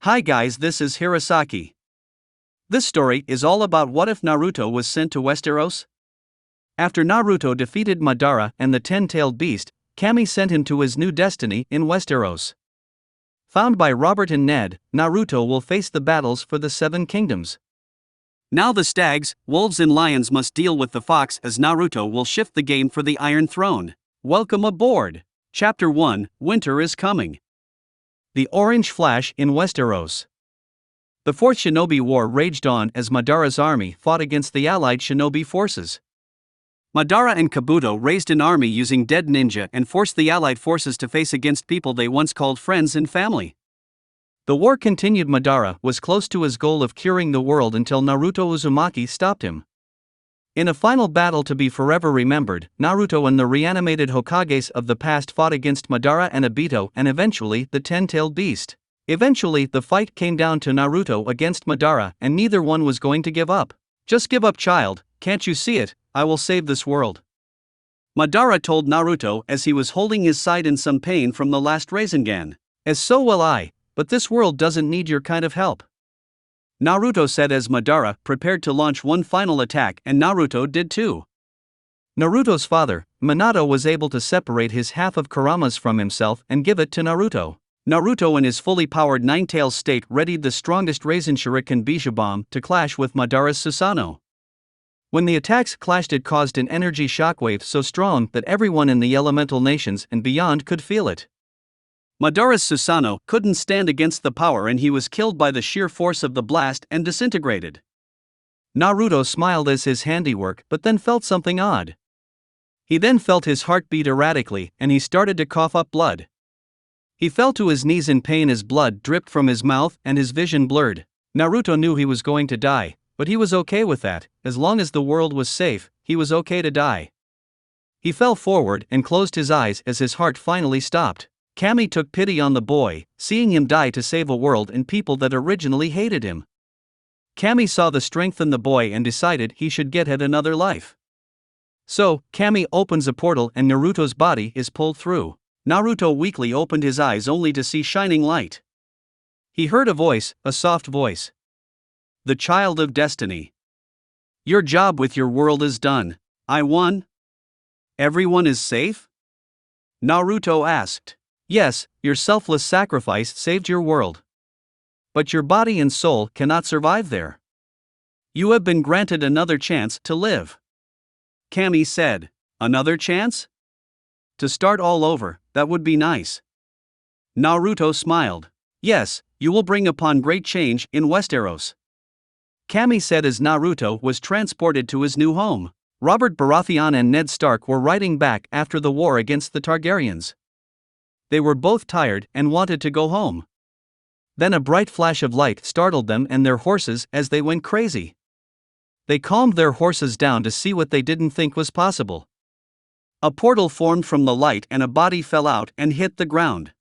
Hi guys, this is Hirosaki. This story is all about what if Naruto was sent to Westeros? After Naruto defeated Madara and the 10-tailed beast, Kami sent him to his new destiny in Westeros. Found by Robert and Ned, Naruto will face the battles for the Seven Kingdoms. Now the stags, wolves and lions must deal with the fox as Naruto will shift the game for the Iron Throne. Welcome aboard! Chapter 1, Winter is Coming. The Orange Flash in Westeros. The Fourth Shinobi War raged on as Madara's army fought against the allied shinobi forces. Madara and Kabuto raised an army using dead ninja and forced the allied forces to face against people they once called friends and family. The war continued. Madara was close to his goal of curing the world until Naruto Uzumaki stopped him. In a final battle to be forever remembered, Naruto and the reanimated Hokages of the past fought against Madara and Obito and eventually the 10-tailed beast. Eventually the fight came down to Naruto against Madara and neither one was going to give up. "Just give up, child, can't you see it? I will save this world," Madara told Naruto as he was holding his side in some pain from the last Rasengan. "As so will I, but this world doesn't need your kind of help," Naruto said as Madara prepared to launch one final attack and Naruto did too. Naruto's father, Minato, was able to separate his half of Kurama's from himself and give it to Naruto. Naruto in his fully powered Nine-Tails state readied the strongest Rasen Shuriken Bijou Bomb to clash with Madara's Susanoo. When the attacks clashed it caused an energy shockwave so strong that everyone in the elemental nations and beyond could feel it. Madara's Susanoo couldn't stand against the power and he was killed by the sheer force of the blast and disintegrated. Naruto smiled as his handiwork but then felt something odd. He then felt his heart beat erratically and he started to cough up blood. He fell to his knees in pain as blood dripped from his mouth and his vision blurred. Naruto knew he was going to die, but he was okay with that. As long as the world was safe, he was okay to die. He fell forward and closed his eyes as his heart finally stopped. Kami took pity on the boy, seeing him die to save a world and people that originally hated him. Kami saw the strength in the boy and decided he should get at another life. So, Kami opens a portal and Naruto's body is pulled through. Naruto weakly opened his eyes only to see shining light. He heard a voice, a soft voice. "The child of destiny. Your job with your world is done. I won? Everyone is safe?" Naruto asked. "Yes, your selfless sacrifice saved your world. But your body and soul cannot survive there. You have been granted another chance to live," Kami said. "Another chance? To start all over, that would be nice." Naruto smiled. "Yes, you will bring upon great change in Westeros," Kami said as Naruto was transported to his new home. Robert Baratheon and Ned Stark were riding back after the war against the Targaryens. They were both tired and wanted to go home. Then a bright flash of light startled them and their horses as they went crazy. They calmed their horses down to see what they didn't think was possible. A portal formed from the light and a body fell out and hit the ground.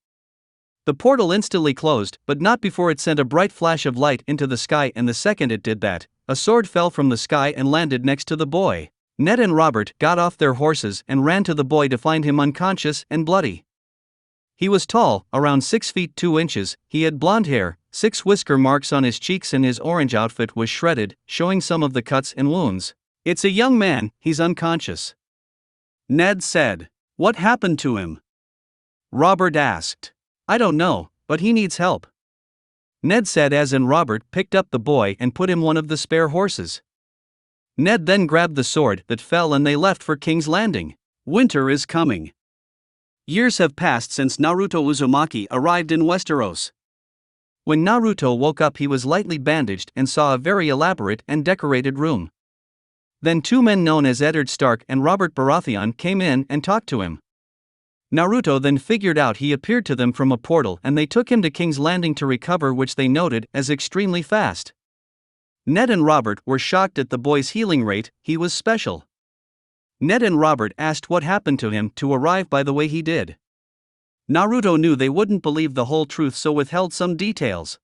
The portal instantly closed, but not before it sent a bright flash of light into the sky, and the second it did that, a sword fell from the sky and landed next to the boy. Ned and Robert got off their horses and ran to the boy to find him unconscious and bloody. He was tall, around 6 feet 2 inches, he had blonde hair, 6 whisker marks on his cheeks and his orange outfit was shredded, showing some of the cuts and wounds. "It's a young man, he's unconscious," Ned said. "What happened to him?" Robert asked. "I don't know, but he needs help," Ned said as Robert picked up the boy and put him one of the spare horses. Ned then grabbed the sword that fell and they left for King's Landing. Winter is coming. Years have passed since Naruto Uzumaki arrived in Westeros. When Naruto woke up he was lightly bandaged and saw a very elaborate and decorated room. Then 2 men known as Eddard Stark and Robert Baratheon came in and talked to him. Naruto then figured out he appeared to them from a portal and they took him to King's Landing to recover, which they noted as extremely fast. Ned and Robert were shocked at the boy's healing rate, he was special. Ned and Robert asked what happened to him to arrive by the way he did. Naruto knew they wouldn't believe the whole truth so withheld some details.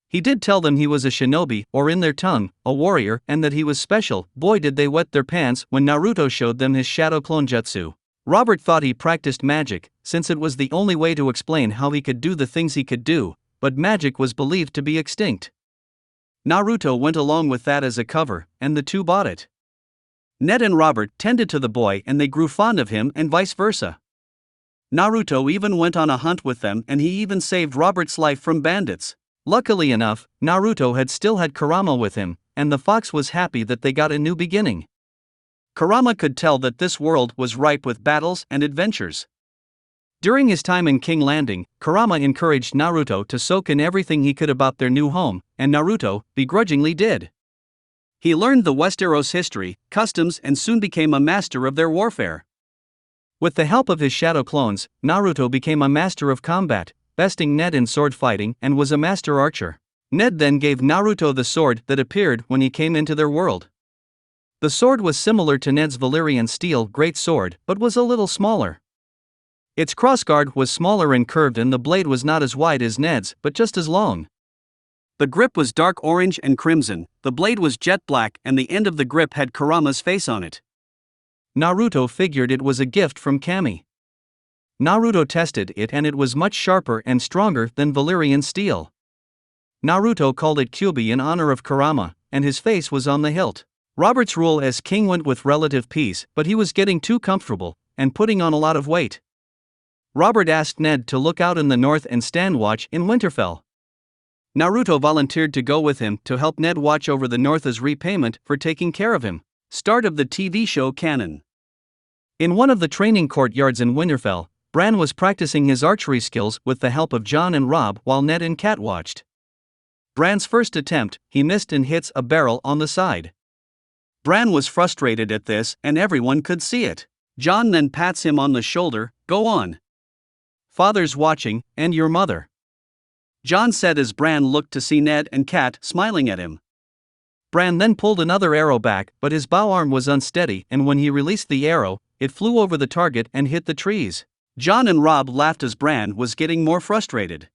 He did tell them he was a shinobi, or in their tongue, a warrior, and that he was special. Boy did they wet their pants when Naruto showed them his shadow clone jutsu. Robert thought he practiced magic, since it was the only way to explain how he could do the things he could do, but magic was believed to be extinct. Naruto went along with that as a cover, and the two bought it. Ned and Robert tended to the boy and they grew fond of him and vice versa. Naruto even went on a hunt with them and he even saved Robert's life from bandits. Luckily enough, Naruto had still had Kurama with him, and the fox was happy that they got a new beginning. Kurama could tell that this world was ripe with battles and adventures. During his time in King Landing, Kurama encouraged Naruto to soak in everything he could about their new home, and Naruto begrudgingly did. He learned the Westeros history, customs, and soon became a master of their warfare. With the help of his shadow clones, Naruto became a master of combat, besting Ned in sword fighting and was a master archer. Ned then gave Naruto the sword that appeared when he came into their world. The sword was similar to Ned's Valyrian steel great sword but was a little smaller. Its crossguard was smaller and curved and the blade was not as wide as Ned's but just as long. The grip was dark orange and crimson, the blade was jet black and the end of the grip had Kurama's face on it. Naruto figured it was a gift from Kami. Naruto tested it and it was much sharper and stronger than Valyrian steel. Naruto called it Kyubi in honor of Kurama, and his face was on the hilt. Robert's rule as king went with relative peace, but he was getting too comfortable and putting on a lot of weight. Robert asked Ned to look out in the north and stand watch in Winterfell. Naruto volunteered to go with him to help Ned watch over the north as repayment for taking care of him. Start of the TV show canon. In one of the training courtyards in Winterfell, Bran was practicing his archery skills with the help of Jon and Robb while Ned and Kat watched. Bran's first attempt, he missed and hits a barrel on the side. Bran was frustrated at this and everyone could see it. Jon then pats him on the shoulder, "Go on. Father's watching, and your mother," Jon said as Bran looked to see Ned and Kat smiling at him. Bran then pulled another arrow back but his bow arm was unsteady and when he released the arrow, it flew over the target and hit the trees. Jon and Robb laughed as Bran was getting more frustrated.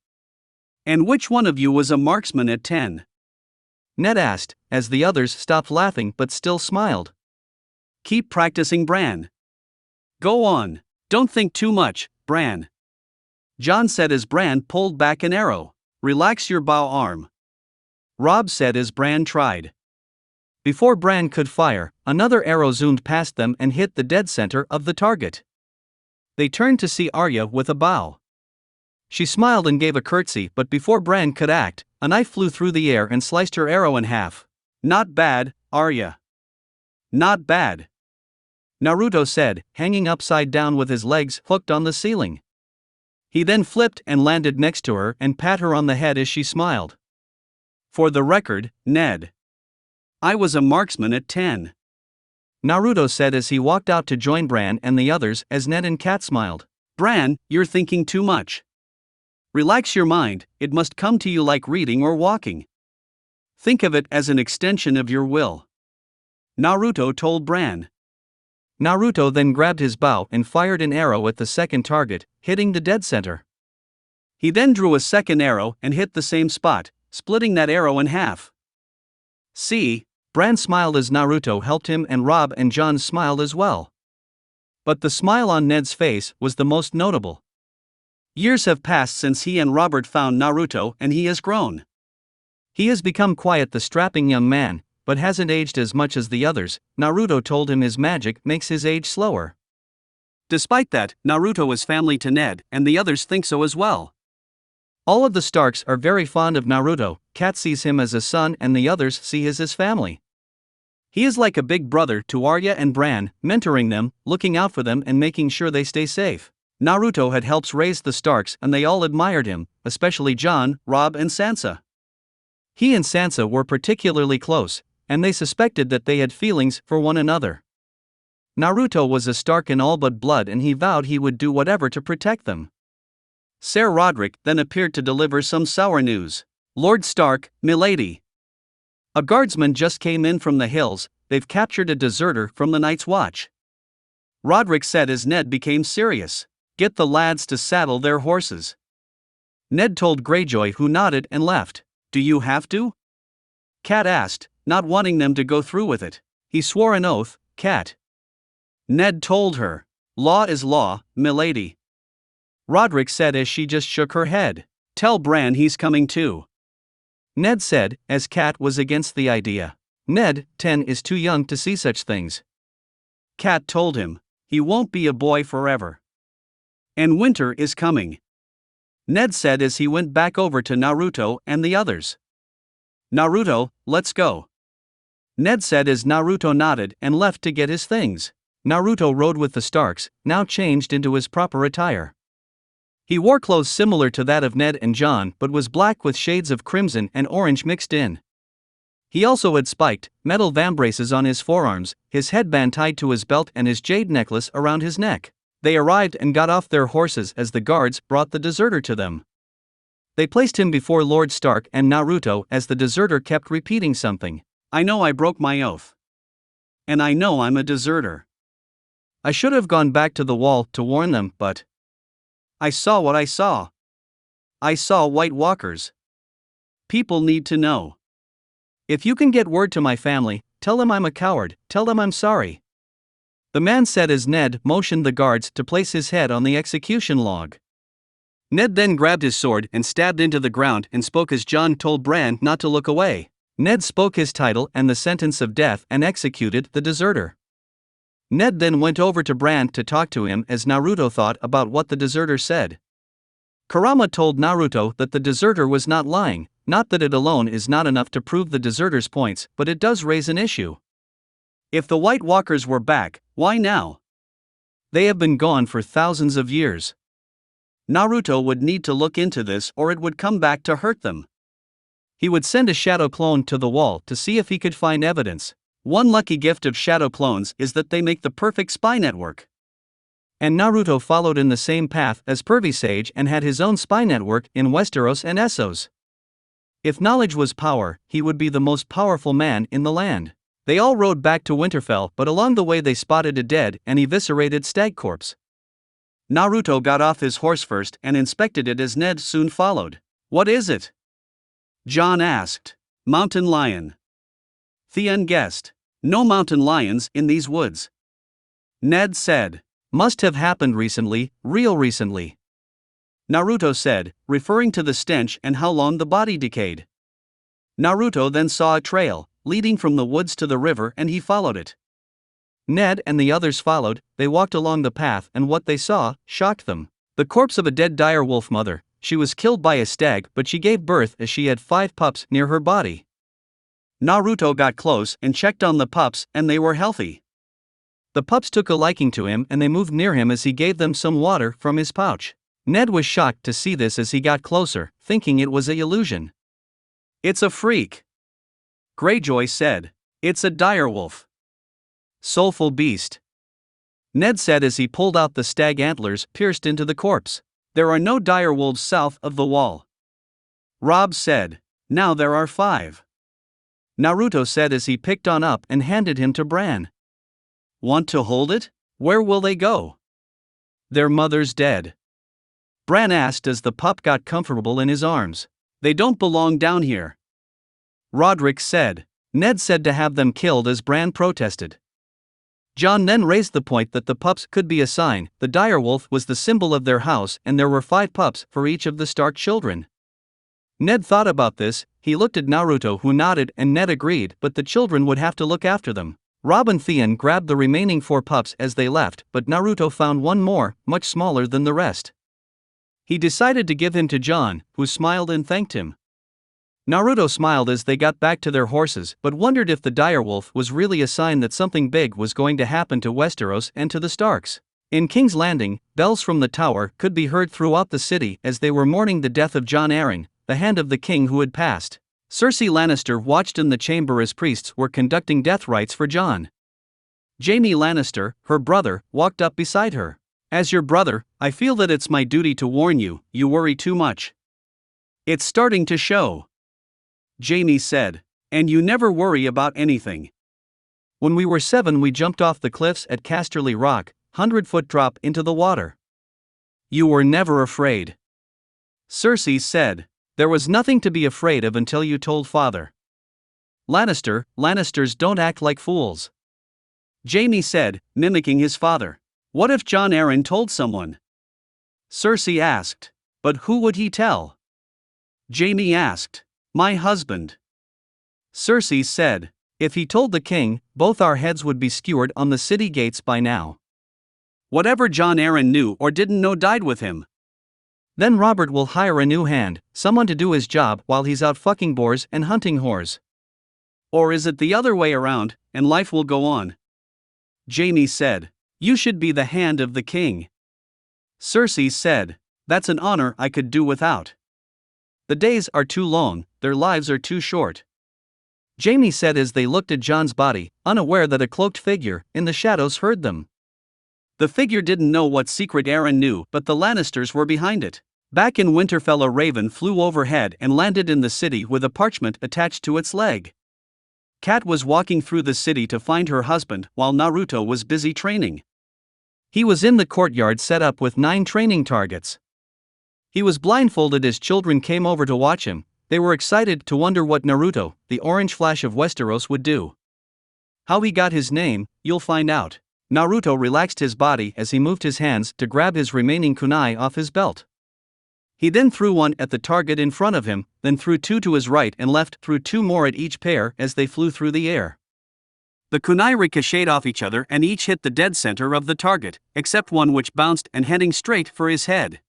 "And which one of you was a marksman at 10? Ned asked, as the others stopped laughing but still smiled. "Keep practicing, Bran. Go on. Don't think too much, Bran," Jon said as Bran pulled back an arrow. "Relax your bow arm," Robb said as Bran tried. Before Bran could fire, another arrow zoomed past them and hit the dead center of the target. They turned to see Arya with a bow. She smiled and gave a curtsy but before Bran could act, a knife flew through the air and sliced her arrow in half. "Not bad, Arya. Not bad," Naruto said, hanging upside down with his legs hooked on the ceiling. He then flipped and landed next to her and pat her on the head as she smiled. "For the record, Ned, I was a marksman at 10. Naruto said as he walked out to join Bran and the others as Ned and Kat smiled. "Bran, you're thinking too much. Relax your mind, it must come to you like reading or walking. Think of it as an extension of your will," Naruto told Bran. Naruto then grabbed his bow and fired an arrow at the second target, hitting the dead center. He then drew a second arrow and hit the same spot, splitting that arrow in half. "See?" Bran smiled as Naruto helped him and Robb and Jon smiled as well. But the smile on Ned's face was the most notable. Years have passed since he and Robert found Naruto and he has grown. He has become quite the strapping young man, but hasn't aged as much as the others. Naruto told him his magic makes his age slower. Despite that, Naruto is family to Ned and the others think so as well. All of the Starks are very fond of Naruto. Kat sees him as a son and the others see his family. He is like a big brother to Arya and Bran, mentoring them, looking out for them and making sure they stay safe. Naruto had helped raise the Starks and they all admired him, especially Jon, Robb and Sansa. He and Sansa were particularly close, and they suspected that they had feelings for one another. Naruto was a Stark in all but blood and he vowed he would do whatever to protect them. Ser Roderick then appeared to deliver some sour news. "Lord Stark, milady. A guardsman just came in from the hills, they've captured a deserter from the Night's Watch," Roderick said as Ned became serious. "Get the lads to saddle their horses," Ned told Greyjoy who nodded and left. "Do you have to?" Kat asked, not wanting them to go through with it. "He swore an oath, Kat," Ned told her. "Law is law, milady," Roderick said as she just shook her head. Tell Bran he's coming too," Ned said, as Kat was against the idea. Ned, 10, is too young to see such things. Kat told him, "He won't be a boy forever. And winter is coming," Ned said as he went back over to Naruto and the others. "Naruto, let's go," Ned said as Naruto nodded and left to get his things. Naruto rode with the Starks, now changed into his proper attire. He wore clothes similar to that of Ned and Jon but was black with shades of crimson and orange mixed in. He also had spiked, metal vambraces on his forearms, his headband tied to his belt and his jade necklace around his neck. They arrived and got off their horses as the guards brought the deserter to them. They placed him before Lord Stark and Naruto as the deserter kept repeating something. "I know I broke my oath. And I know I'm a deserter. I should have gone back to the wall to warn them, but I saw what I saw. I saw White Walkers. People need to know. If you can get word to my family, tell them I'm a coward, tell them I'm sorry," the man said as Ned motioned the guards to place his head on the execution log. Ned then grabbed his sword and stabbed into the ground and spoke as Jon told Bran not to look away. Ned spoke his title and the sentence of death and executed the deserter. Ned then went over to Bran to talk to him as Naruto thought about what the deserter said. Kurama told Naruto that the deserter was not lying, not that it alone is not enough to prove the deserter's points, but it does raise an issue. If the White Walkers were back, why now? They have been gone for thousands of years. Naruto would need to look into this or it would come back to hurt them. He would send a shadow clone to the wall to see if he could find evidence. One lucky gift of shadow clones is that they make the perfect spy network. And Naruto followed in the same path as Pervy Sage and had his own spy network in Westeros and Essos. If knowledge was power, he would be the most powerful man in the land. They all rode back to Winterfell, but along the way they spotted a dead and eviscerated stag corpse. Naruto got off his horse first and inspected it as Ned soon followed. "What is it?" Jon asked. "Mountain lion," Theon guessed. "No mountain lions in these woods," Ned said. "Must have happened recently, real recently," Naruto said, referring to the stench and how long the body decayed. Naruto then saw a trail, leading from the woods to the river and he followed it. Ned and the others followed. They walked along the path and what they saw shocked them. The corpse of a dead direwolf mother. She was killed by a stag but she gave birth as she had 5 pups near her body. Naruto got close and checked on the pups and they were healthy. The pups took a liking to him and they moved near him as he gave them some water from his pouch. Ned was shocked to see this as he got closer, thinking it was an illusion. "It's a freak," Greyjoy said. "It's a direwolf. Soulful beast," Ned said as he pulled out the stag antlers pierced into the corpse. "There are no direwolves south of the wall," Robb said. "Now there are 5. Naruto said as he picked on up and handed him to Bran. "Want to hold it? Where will they go?" "Their mother's dead," Bran asked as the pup got comfortable in his arms. "They don't belong down here," Roderick said. Ned said to have them killed as Bran protested. Jon then raised the point that the pups could be a sign. The direwolf was the symbol of their house and there were 5 pups for each of the Stark children. Ned thought about this. He looked at Naruto who nodded and Ned agreed, but the children would have to look after them. Robb and Theon grabbed the remaining 4 pups as they left, but Naruto found one more, much smaller than the rest. He decided to give him to Jon, who smiled and thanked him. Naruto smiled as they got back to their horses, but wondered if the direwolf was really a sign that something big was going to happen to Westeros and to the Starks. In King's Landing, bells from the tower could be heard throughout the city as they were mourning the death of Jon Arryn, the hand of the king who had passed. Cersei Lannister watched in the chamber as priests were conducting death rites for Jon. Jaime Lannister, her brother, walked up beside her. "As your brother, I feel that it's my duty to warn you, you worry too much. It's starting to show," Jaime said. "And you never worry about anything. When we were 7 we jumped off the cliffs at Casterly Rock, 100-foot drop into the water. You were never afraid," Cersei said. "There was nothing to be afraid of until you told father." Lannisters don't act like fools," Jaime said, mimicking his father. "What if Jon Arryn told someone?" Cersei asked. "But who would he tell?" Jaime asked. My husband. Cersei said. If he told the king, both our heads would be skewered on the city gates by now. Whatever Jon Arryn knew or didn't know died with him. Then Robert will hire a new hand, someone to do his job while he's out fucking boars and hunting whores. Or is it the other way around, and life will go on? Jaime said. You should be the hand of the king. Cersei said. That's an honor I could do without. The days are too long, their lives are too short. Jaime said as they looked at Jon's body, unaware that a cloaked figure in the shadows heard them. The figure didn't know what secret Arryn knew, but the Lannisters were behind it. Back in Winterfell, a raven flew overhead and landed in the city with a parchment attached to its leg. Kat was walking through the city to find her husband while Naruto was busy training. He was in the courtyard set up with 9 training targets. He was blindfolded as children came over to watch him. They were excited to wonder what Naruto, the Orange Flash of Westeros, would do. How he got his name, you'll find out. Naruto relaxed his body as he moved his hands to grab his remaining kunai off his belt. He then threw one at the target in front of him, then threw 2 to his right and left, threw 2 more at each pair as they flew through the air. The kunai ricocheted off each other and each hit the dead center of the target, except one which bounced and heading straight for his head.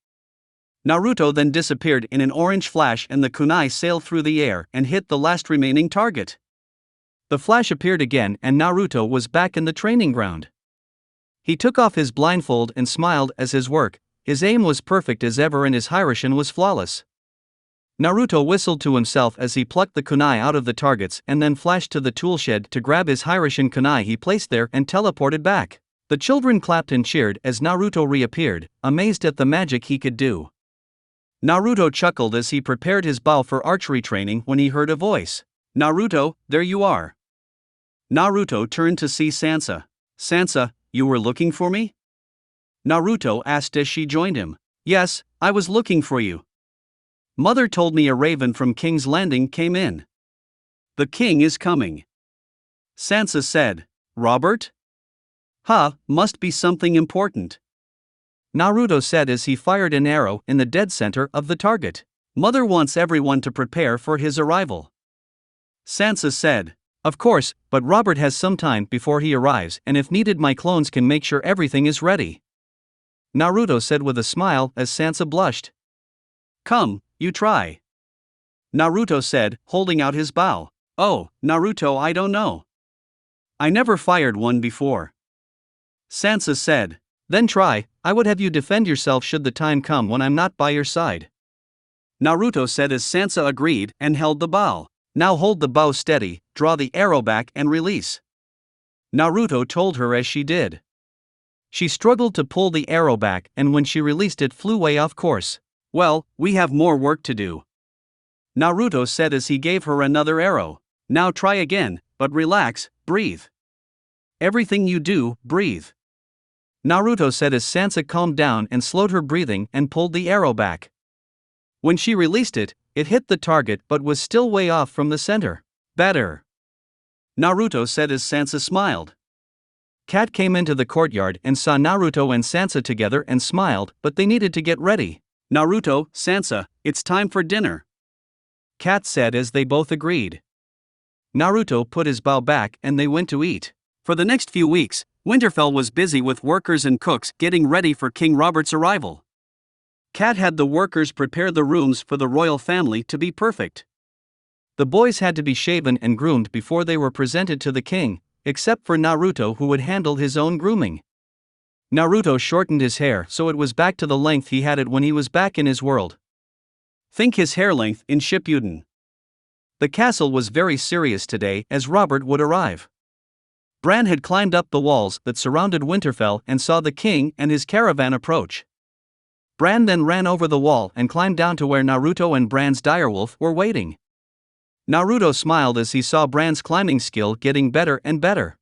Naruto then disappeared in an orange flash and the kunai sailed through the air and hit the last remaining target. The flash appeared again and Naruto was back in the training ground. He took off his blindfold and smiled as his work. His aim was perfect as ever and his Hiraishin was flawless. Naruto whistled to himself as he plucked the kunai out of the targets and then flashed to the toolshed to grab his Hiraishin kunai he placed there and teleported back. The children clapped and cheered as Naruto reappeared, amazed at the magic he could do. Naruto chuckled as he prepared his bow for archery training when he heard a voice. Naruto, there you are. Naruto turned to see Sansa. Sansa, you were looking for me? Naruto asked as she joined him. Yes, I was looking for you. Mother told me a raven from King's Landing came in. The king is coming. Sansa said. Robert? Must be something important. Naruto said as he fired an arrow in the dead center of the target. Mother wants everyone to prepare for his arrival. Sansa said. Of course, but Robert has some time before he arrives, and if needed my clones can make sure everything is ready. Naruto said with a smile as Sansa blushed. Come, you try. Naruto said, holding out his bow. Oh, Naruto, I don't know. I never fired one before. Sansa said. Then try, I would have you defend yourself should the time come when I'm not by your side. Naruto said as Sansa agreed and held the bow. Now hold the bow steady, draw the arrow back and release. Naruto told her as she did. She struggled to pull the arrow back and when she released it flew way off course. Well, we have more work to do. Naruto said as he gave her another arrow. Now try again, but relax, breathe. Everything you do, breathe. Naruto said as Sansa calmed down and slowed her breathing and pulled the arrow back. When she released it, it hit the target but was still way off from the center. Better. Naruto said as Sansa smiled. Kat came into the courtyard and saw Naruto and Sansa together and smiled, but they needed to get ready. Naruto, Sansa, it's time for dinner. Kat said as they both agreed. Naruto put his bow back and they went to eat. For the next few weeks, Winterfell was busy with workers and cooks getting ready for King Robert's arrival. Kat had the workers prepare the rooms for the royal family to be perfect. The boys had to be shaven and groomed before they were presented to the king, except for Naruto who would handle his own grooming. Naruto shortened his hair so it was back to the length he had it when he was back in his world. Think his hair length in Shippuden. The castle was very serious today as Robert would arrive. Bran had climbed up the walls that surrounded Winterfell and saw the king and his caravan approach. Bran then ran over the wall and climbed down to where Naruto and Bran's direwolf were waiting. Naruto smiled as he saw Bran's climbing skill getting better and better.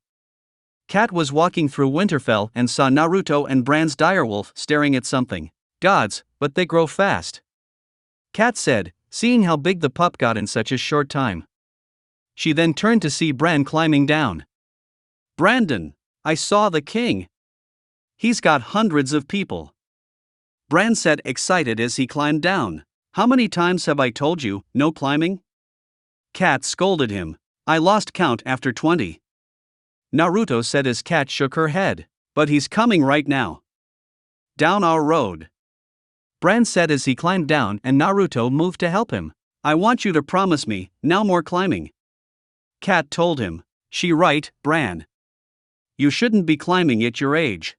Kat was walking through Winterfell and saw Naruto and Bran's direwolf staring at something. Gods, but they grow fast. Kat said, seeing how big the pup got in such a short time. She then turned to see Bran climbing down. Brandon, I saw the king. He's got hundreds of people. Bran said excited as he climbed down. How many times have I told you, no climbing? Cat scolded him. I lost count after 20. Naruto said as Cat shook her head. But he's coming right now. Down our road. Bran said as he climbed down and Naruto moved to help him. I want you to promise me, no more climbing. Cat told him. She right, Bran. You shouldn't be climbing at your age.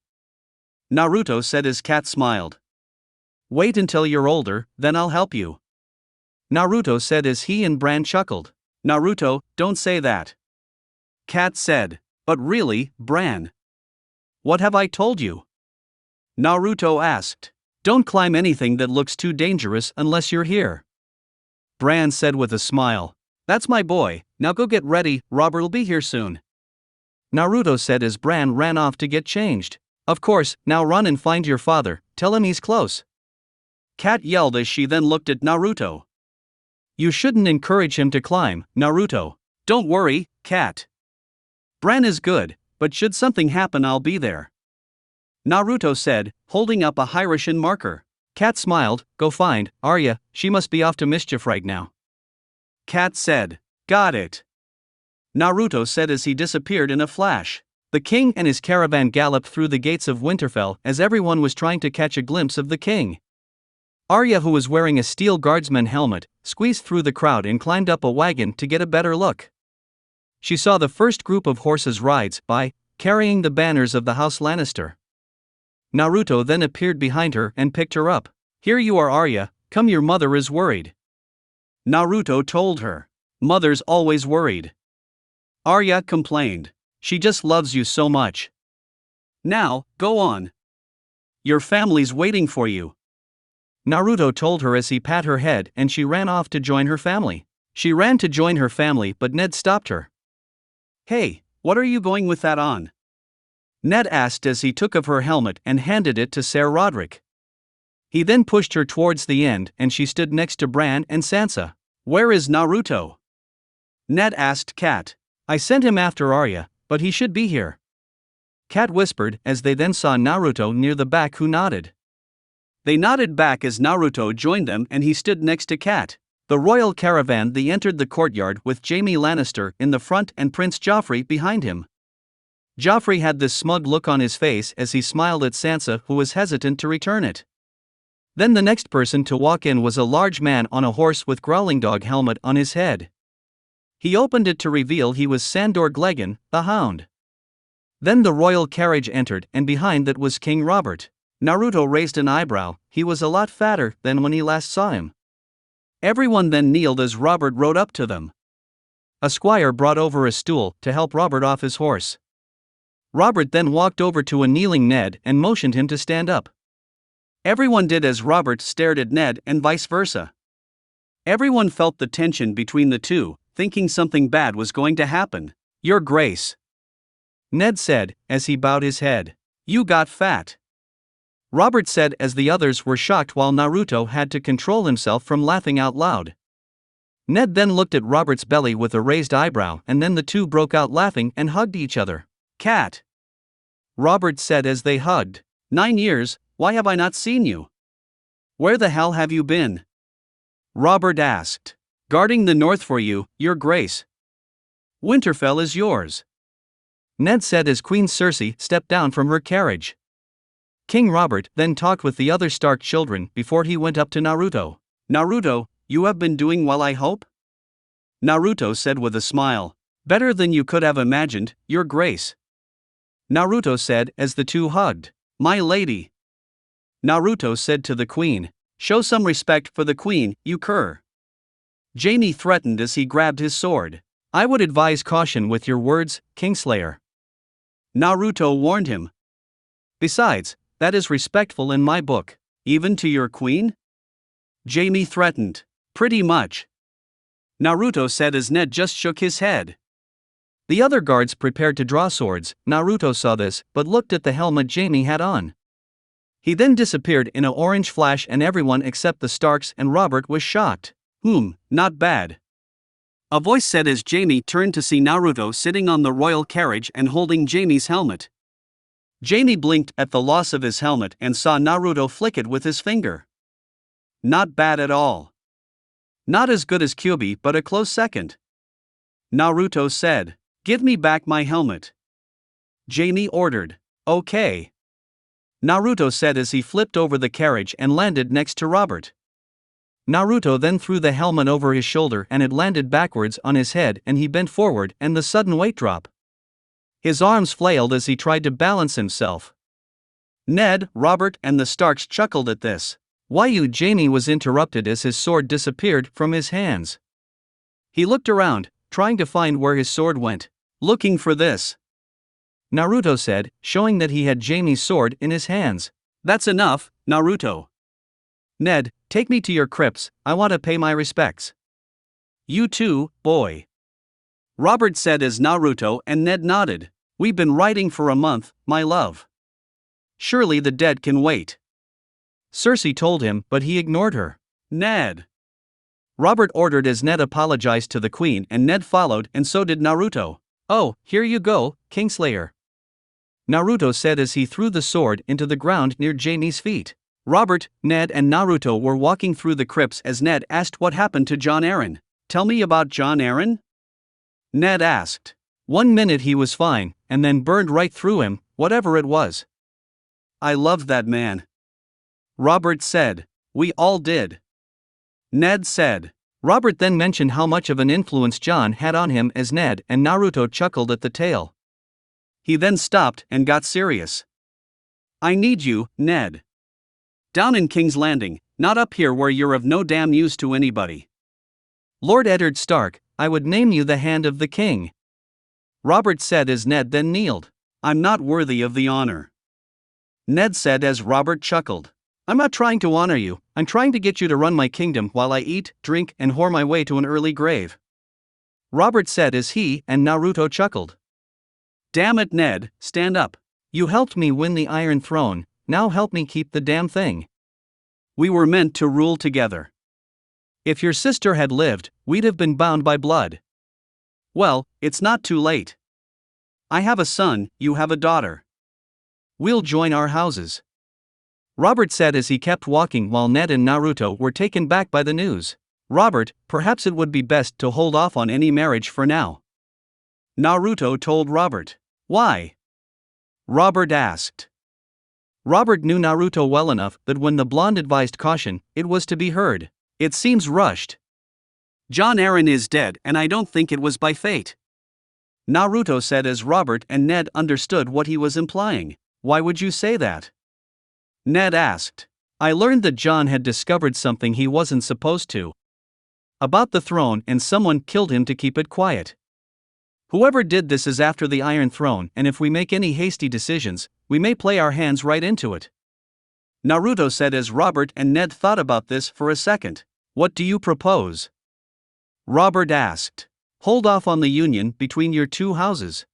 Naruto said as Cat smiled. Wait until you're older, then I'll help you. Naruto said as he and Bran chuckled. Naruto, don't say that. Cat said. But really, Bran. What have I told you? Naruto asked. Don't climb anything that looks too dangerous unless you're here. Bran said with a smile. That's my boy, now go get ready, Robert'll be here soon. Naruto said as Bran ran off to get changed. Of course, now run and find your father, tell him he's close. Cat yelled as she then looked at Naruto. You shouldn't encourage him to climb, Naruto. Don't worry, Cat. Bran is good, but should something happen I'll be there. Naruto said, holding up a Hyrule marker. Cat smiled, go find Arya, she must be off to mischief right now. Cat said, got it. Naruto said as he disappeared in a flash. The king and his caravan galloped through the gates of Winterfell as everyone was trying to catch a glimpse of the king. Arya, who was wearing a steel guardsman helmet, squeezed through the crowd and climbed up a wagon to get a better look. She saw the first group of horses rides by, carrying the banners of the House Lannister. Naruto then appeared behind her and picked her up. Here you are, Arya, come, your mother is worried. Naruto told her. Mother's always worried. Arya complained. She just loves you so much. Now, go on. Your family's waiting for you. Naruto told her as he pat her head and she ran off to join her family. She ran to join her family but Ned stopped her. Hey, what are you going with that on? Ned asked as he took of her helmet and handed it to Ser Roderick. He then pushed her towards the end and she stood next to Bran and Sansa. Where is Naruto? Ned asked Cat. I sent him after Arya, but he should be here. Cat whispered as they then saw Naruto near the back, who nodded. They nodded back as Naruto joined them and he stood next to Cat. The royal caravan they entered the courtyard with Jaime Lannister in the front and Prince Joffrey behind him. Joffrey had this smug look on his face as he smiled at Sansa, who was hesitant to return it. Then the next person to walk in was a large man on a horse with Growling Dog helmet on his head. He opened it to reveal he was Sandor Clegane, the Hound. Then the royal carriage entered and behind that was King Robert. Naruto raised an eyebrow, he was a lot fatter than when he last saw him. Everyone then kneeled as Robert rode up to them. A squire brought over a stool to help Robert off his horse. Robert then walked over to a kneeling Ned and motioned him to stand up. Everyone did as Robert stared at Ned and vice versa. Everyone felt the tension between the two, thinking something bad was going to happen. Your Grace, Ned said as he bowed his head. You got fat. Robert said as the others were shocked while Naruto had to control himself from laughing out loud. Ned then looked at Robert's belly with a raised eyebrow and then the two broke out laughing and hugged each other. Cat, Robert said as they hugged. 9 years, why have I not seen you? Where the hell have you been? Robert asked. Guarding the north for you, Your Grace. Winterfell is yours. Ned said as Queen Cersei stepped down from her carriage. King Robert then talked with the other Stark children before he went up to Naruto. Naruto, you have been doing well, I hope? Naruto said with a smile. Better than you could have imagined, Your Grace. Naruto said as the two hugged. My lady. Naruto said to the queen. Show some respect for the queen, you cur. Jaime threatened as he grabbed his sword. I would advise caution with your words, Kingslayer. Naruto warned him. Besides, that is respectful in my book. Even to your queen? Jaime threatened. Pretty much. Naruto said as Ned just shook his head. The other guards prepared to draw swords. Naruto saw this, but looked at the helmet Jaime had on. He then disappeared in an orange flash and everyone except the Starks and Robert was shocked. Not bad. A voice said as Jaime turned to see Naruto sitting on the royal carriage and holding Jaime's helmet. Jaime blinked at the loss of his helmet and saw Naruto flick it with his finger. Not bad at all. Not as good as Kyuubi, but a close second. Naruto said. Give me back my helmet. Jamie ordered. Okay. Naruto said as he flipped over the carriage and landed next to Robert. Naruto then threw the helmet over his shoulder and it landed backwards on his head and he bent forward and the sudden weight drop. His arms flailed as he tried to balance himself. Ned, Robert and the Starks chuckled at this. Jamie was interrupted as his sword disappeared from his hands. He looked around, trying to find where his sword went. Looking for this. Naruto said, showing that he had Jamie's sword in his hands. That's enough, Naruto. Ned, take me to your crypts, I want to pay my respects. You too, boy. Robert said as Naruto and Ned nodded. We've been riding for a month, my love. Surely the dead can wait. Cersei told him, but he ignored her. Ned. Robert ordered as Ned apologized to the queen and Ned followed and so did Naruto. Oh, here you go, Kingslayer. Naruto said as he threw the sword into the ground near Jamie's feet. Robert, Ned and Naruto were walking through the crypts as Ned asked what happened to Jon Arryn. Tell me about Jon Arryn? Ned asked. 1 minute he was fine, and then burned right through him, whatever it was. I loved that man. Robert said. We all did. Ned said. Robert then mentioned how much of an influence Jon had on him as Ned and Naruto chuckled at the tale. He then stopped and got serious. I need you, Ned. Down in King's Landing, not up here where you're of no damn use to anybody. Lord Eddard Stark, I would name you the Hand of the King. Robert said as Ned then kneeled. I'm not worthy of the honor. Ned said as Robert chuckled. I'm not trying to honor you, I'm trying to get you to run my kingdom while I eat, drink, and whore my way to an early grave. Robert said as he and Naruto chuckled. Damn it, Ned, stand up. You helped me win the Iron Throne, now help me keep the damn thing. We were meant to rule together. If your sister had lived, we'd have been bound by blood. Well, it's not too late. I have a son, you have a daughter. We'll join our houses. Robert said as he kept walking while Ned and Naruto were taken back by the news. Robert, perhaps it would be best to hold off on any marriage for now. Naruto told Robert. Why? Robert asked. Robert knew Naruto well enough that when the blonde advised caution, it was to be heard. It seems rushed. Jon Arryn is dead and I don't think it was by fate. Naruto said as Robert and Ned understood what he was implying. Why would you say that? Ned asked. I learned that Jon had discovered something he wasn't supposed to. About the throne and someone killed him to keep it quiet. Whoever did this is after the Iron Throne and if we make any hasty decisions, we may play our hands right into it. Naruto said as Robert and Ned thought about this for a second. What do you propose? Robert asked. Hold off on the union between your two houses.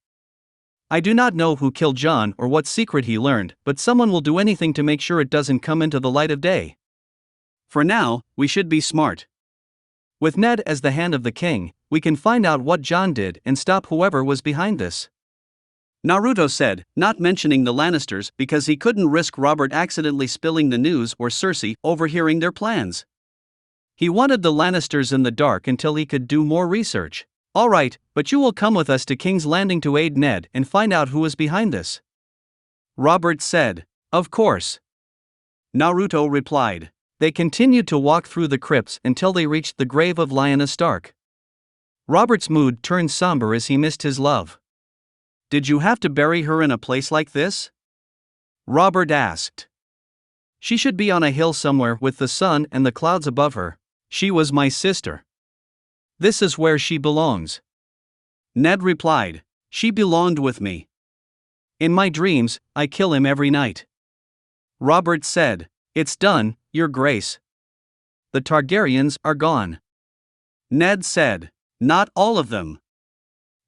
I do not know who killed Jon or what secret he learned, but someone will do anything to make sure it doesn't come into the light of day. For now, we should be smart. With Ned as the Hand of the King, we can find out what Jon did and stop whoever was behind this. Naruto said, not mentioning the Lannisters because he couldn't risk Robert accidentally spilling the news or Cersei overhearing their plans. He wanted the Lannisters in the dark until he could do more research. Alright, but you will come with us to King's Landing to aid Ned and find out who is behind this. Robert said. Of course. Naruto replied. They continued to walk through the crypts until they reached the grave of Lyanna Stark. Robert's mood turned somber as he missed his love. Did you have to bury her in a place like this? Robert asked. She should be on a hill somewhere with the sun and the clouds above her. She was my sister. This is where she belongs. Ned replied. She belonged with me. In my dreams, I kill him every night. Robert said. It's done, Your Grace. The Targaryens are gone. Ned said. Not all of them.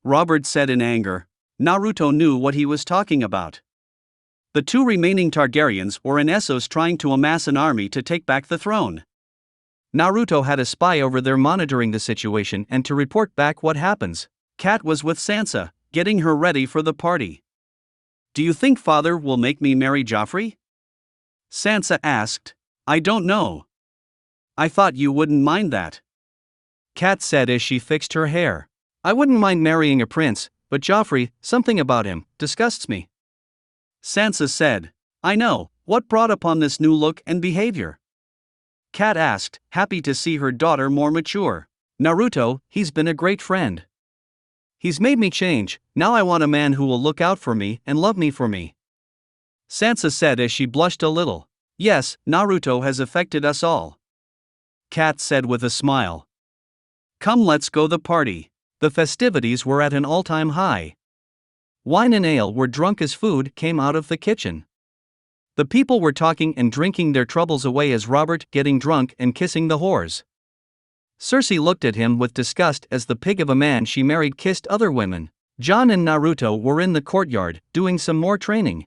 Robert said in anger. Naruto knew what he was talking about. The two remaining Targaryens were in Essos trying to amass an army to take back the throne. Naruto had a spy over there monitoring the situation and to report back what happens. Kat was with Sansa, getting her ready for the party. Do you think father will make me marry Joffrey? Sansa asked. I don't know. I thought you wouldn't mind that. Kat said as she fixed her hair. I wouldn't mind marrying a prince, but Joffrey, something about him, disgusts me. Sansa said. I know, what brought upon this new look and behavior? Kat asked, happy to see her daughter more mature. Naruto, he's been a great friend. He's made me change, now I want a man who will look out for me and love me for me. Sansa said as she blushed a little. Yes, Naruto has affected us all. Kat said with a smile. Come, let's go the party. The festivities were at an all-time high. Wine and ale were drunk as food came out of the kitchen. The people were talking and drinking their troubles away as Robert getting drunk and kissing the whores. Cersei looked at him with disgust as the pig of a man she married kissed other women. Jon and Naruto were in the courtyard, doing some more training.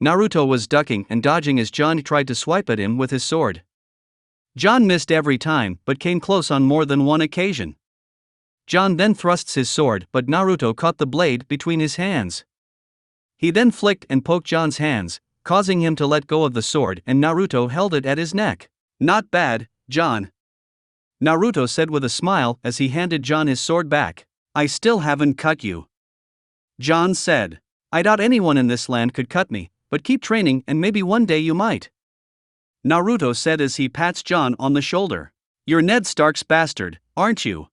Naruto was ducking and dodging as Jon tried to swipe at him with his sword. Jon missed every time but came close on more than one occasion. Jon then thrusts his sword but Naruto caught the blade between his hands. He then flicked and poked Jon's hands, causing him to let go of the sword and Naruto held it at his neck. Not bad, Jon. Naruto said with a smile as he handed Jon his sword back. I still haven't cut you. Jon said. I doubt anyone in this land could cut me, but keep training and maybe one day you might. Naruto said as he pats Jon on the shoulder. You're Ned Stark's bastard, aren't you?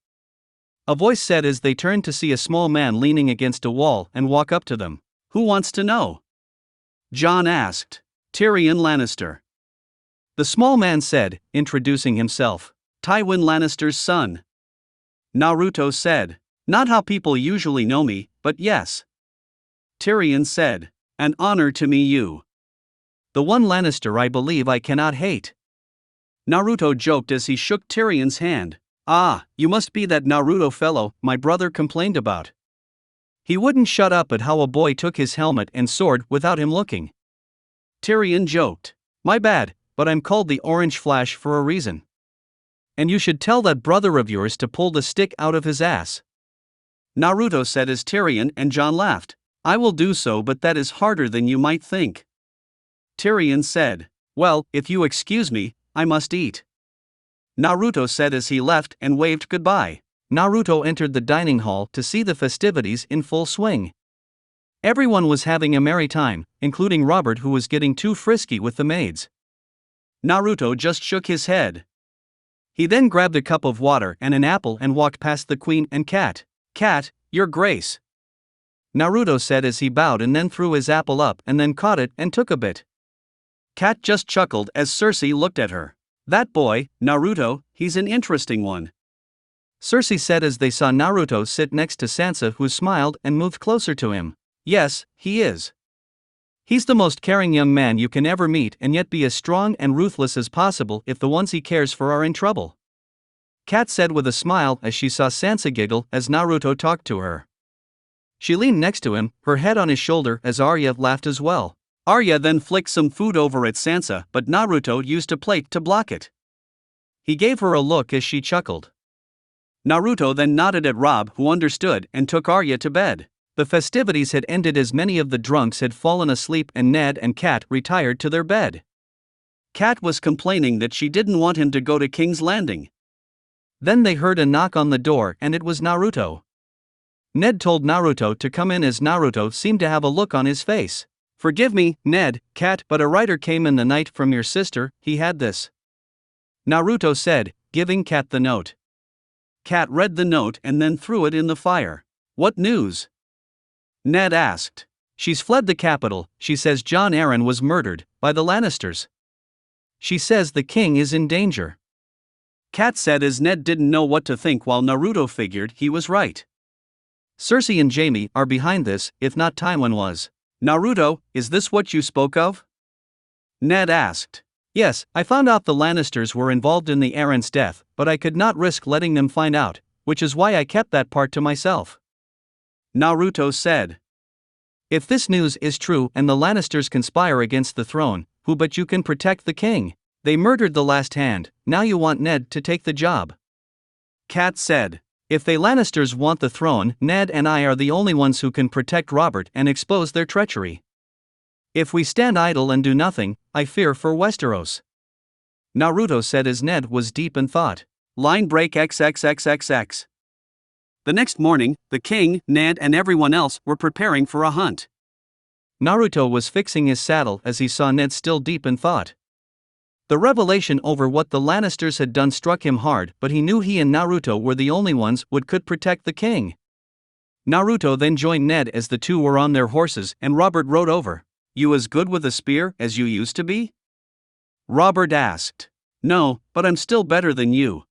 A voice said as they turned to see a small man leaning against a wall and walk up to them. Who wants to know? Jon asked. Tyrion Lannister. The small man said, introducing himself. Tywin Lannister's son. Naruto said. Not how people usually know me, but yes. Tyrion said. An honor to me you. The one Lannister I believe I cannot hate. Naruto joked as he shook Tyrion's hand. Ah, you must be that Naruto fellow my brother complained about. He wouldn't shut up at how a boy took his helmet and sword without him looking. Tyrion joked. My bad, but I'm called the Orange Flash for a reason. And you should tell that brother of yours to pull the stick out of his ass. Naruto said as Tyrion and Jon laughed. I will do so, but that is harder than you might think. Tyrion said. Well, if you excuse me, I must eat. Naruto said as he left and waved goodbye. Naruto entered the dining hall to see the festivities in full swing. Everyone was having a merry time, including Robert, who was getting too frisky with the maids. Naruto just shook his head. He then grabbed a cup of water and an apple and walked past the queen and Kat. Kat, your grace. Naruto said as he bowed and then threw his apple up and then caught it and took a bit. Kat just chuckled as Cersei looked at her. That boy, Naruto, he's an interesting one. Cersei said as they saw Naruto sit next to Sansa, who smiled and moved closer to him. Yes, he is. He's the most caring young man you can ever meet and yet be as strong and ruthless as possible if the ones he cares for are in trouble. Kat said with a smile as she saw Sansa giggle as Naruto talked to her. She leaned next to him, her head on his shoulder as Arya laughed as well. Arya then flicked some food over at Sansa but Naruto used a plate to block it. He gave her a look as she chuckled. Naruto then nodded at Rob, who understood, and took Arya to bed. The festivities had ended as many of the drunks had fallen asleep and Ned and Kat retired to their bed. Kat was complaining that she didn't want him to go to King's Landing. Then they heard a knock on the door and it was Naruto. Ned told Naruto to come in as Naruto seemed to have a look on his face. Forgive me, Ned, Kat, but a writer came in the night from your sister, he had this. Naruto said, giving Kat the note. Kat read the note and then threw it in the fire. What news? Ned asked. She's fled the capital. She says Jon Arryn was murdered by the Lannisters. She says the king is in danger. Kat said as Ned didn't know what to think while Naruto figured he was right. Cersei and Jaime are behind this, if not Tywin was. Naruto, is this what you spoke of? Ned asked. Yes, I found out the Lannisters were involved in the Arryn's death, but I could not risk letting them find out, which is why I kept that part to myself. Naruto said. If this news is true and the Lannisters conspire against the throne, who but you can protect the king? They murdered the last hand, now you want Ned to take the job. Kat said. If the Lannisters want the throne, Ned and I are the only ones who can protect Robert and expose their treachery. If we stand idle and do nothing, I fear for Westeros. Naruto said as Ned was deep in thought. Line break XXXXX. The next morning, the king, Ned, and everyone else were preparing for a hunt. Naruto was fixing his saddle as he saw Ned still deep in thought. The revelation over what the Lannisters had done struck him hard, but he knew he and Naruto were the only ones who could protect the king. Naruto then joined Ned as the two were on their horses and Robert rode over. You as good with a spear as you used to be? Robert asked. No, but I'm still better than you.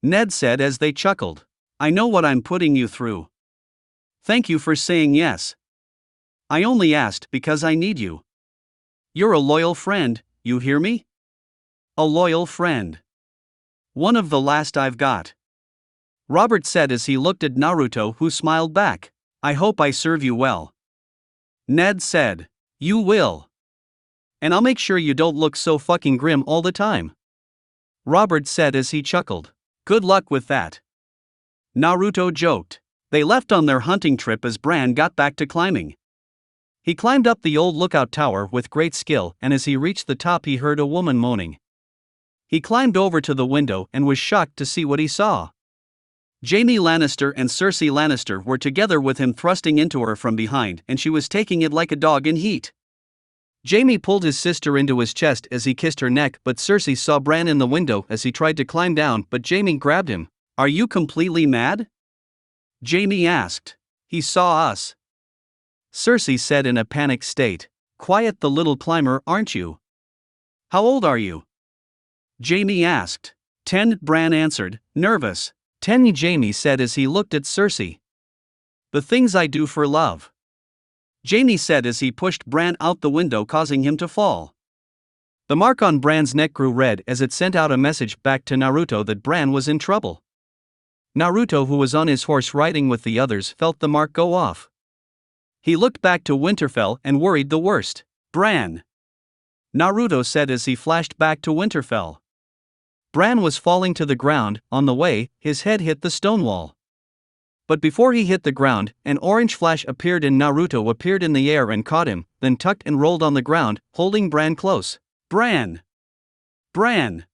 Ned said as they chuckled. I know what I'm putting you through. Thank you for saying yes. I only asked because I need you. You're a loyal friend, you hear me? A loyal friend. One of the last I've got. Robert said as he looked at Naruto, who smiled back. I hope I serve you well. Ned said. You will. And I'll make sure you don't look so fucking grim all the time. Robert said as he chuckled. Good luck with that. Naruto joked. They left on their hunting trip as Bran got back to climbing. He climbed up the old lookout tower with great skill, and as he reached the top he heard a woman moaning. He climbed over to the window and was shocked to see what he saw. Jaime Lannister and Cersei Lannister were together with him, thrusting into her from behind, and she was taking it like a dog in heat. Jaime pulled his sister into his chest as he kissed her neck, but Cersei saw Bran in the window as he tried to climb down, but Jaime grabbed him. Are you completely mad? Jaime asked. He saw us. Cersei said in a panicked state. Quiet the little climber, aren't you? How old are you? Jaime asked. 10, Bran answered, nervous. 10, Jaime said as he looked at Cersei. The things I do for love. Jaime said as he pushed Bran out the window, causing him to fall. The mark on Bran's neck grew red as it sent out a message back to Naruto that Bran was in trouble. Naruto, who was on his horse riding with the others, felt the mark go off. He looked back to Winterfell and worried the worst. Bran. Naruto said as he flashed back to Winterfell. Bran was falling to the ground. On the way, his head hit the stone wall. But before he hit the ground, an orange flash appeared and Naruto appeared in the air and caught him, then tucked and rolled on the ground, holding Bran close. Bran! Bran!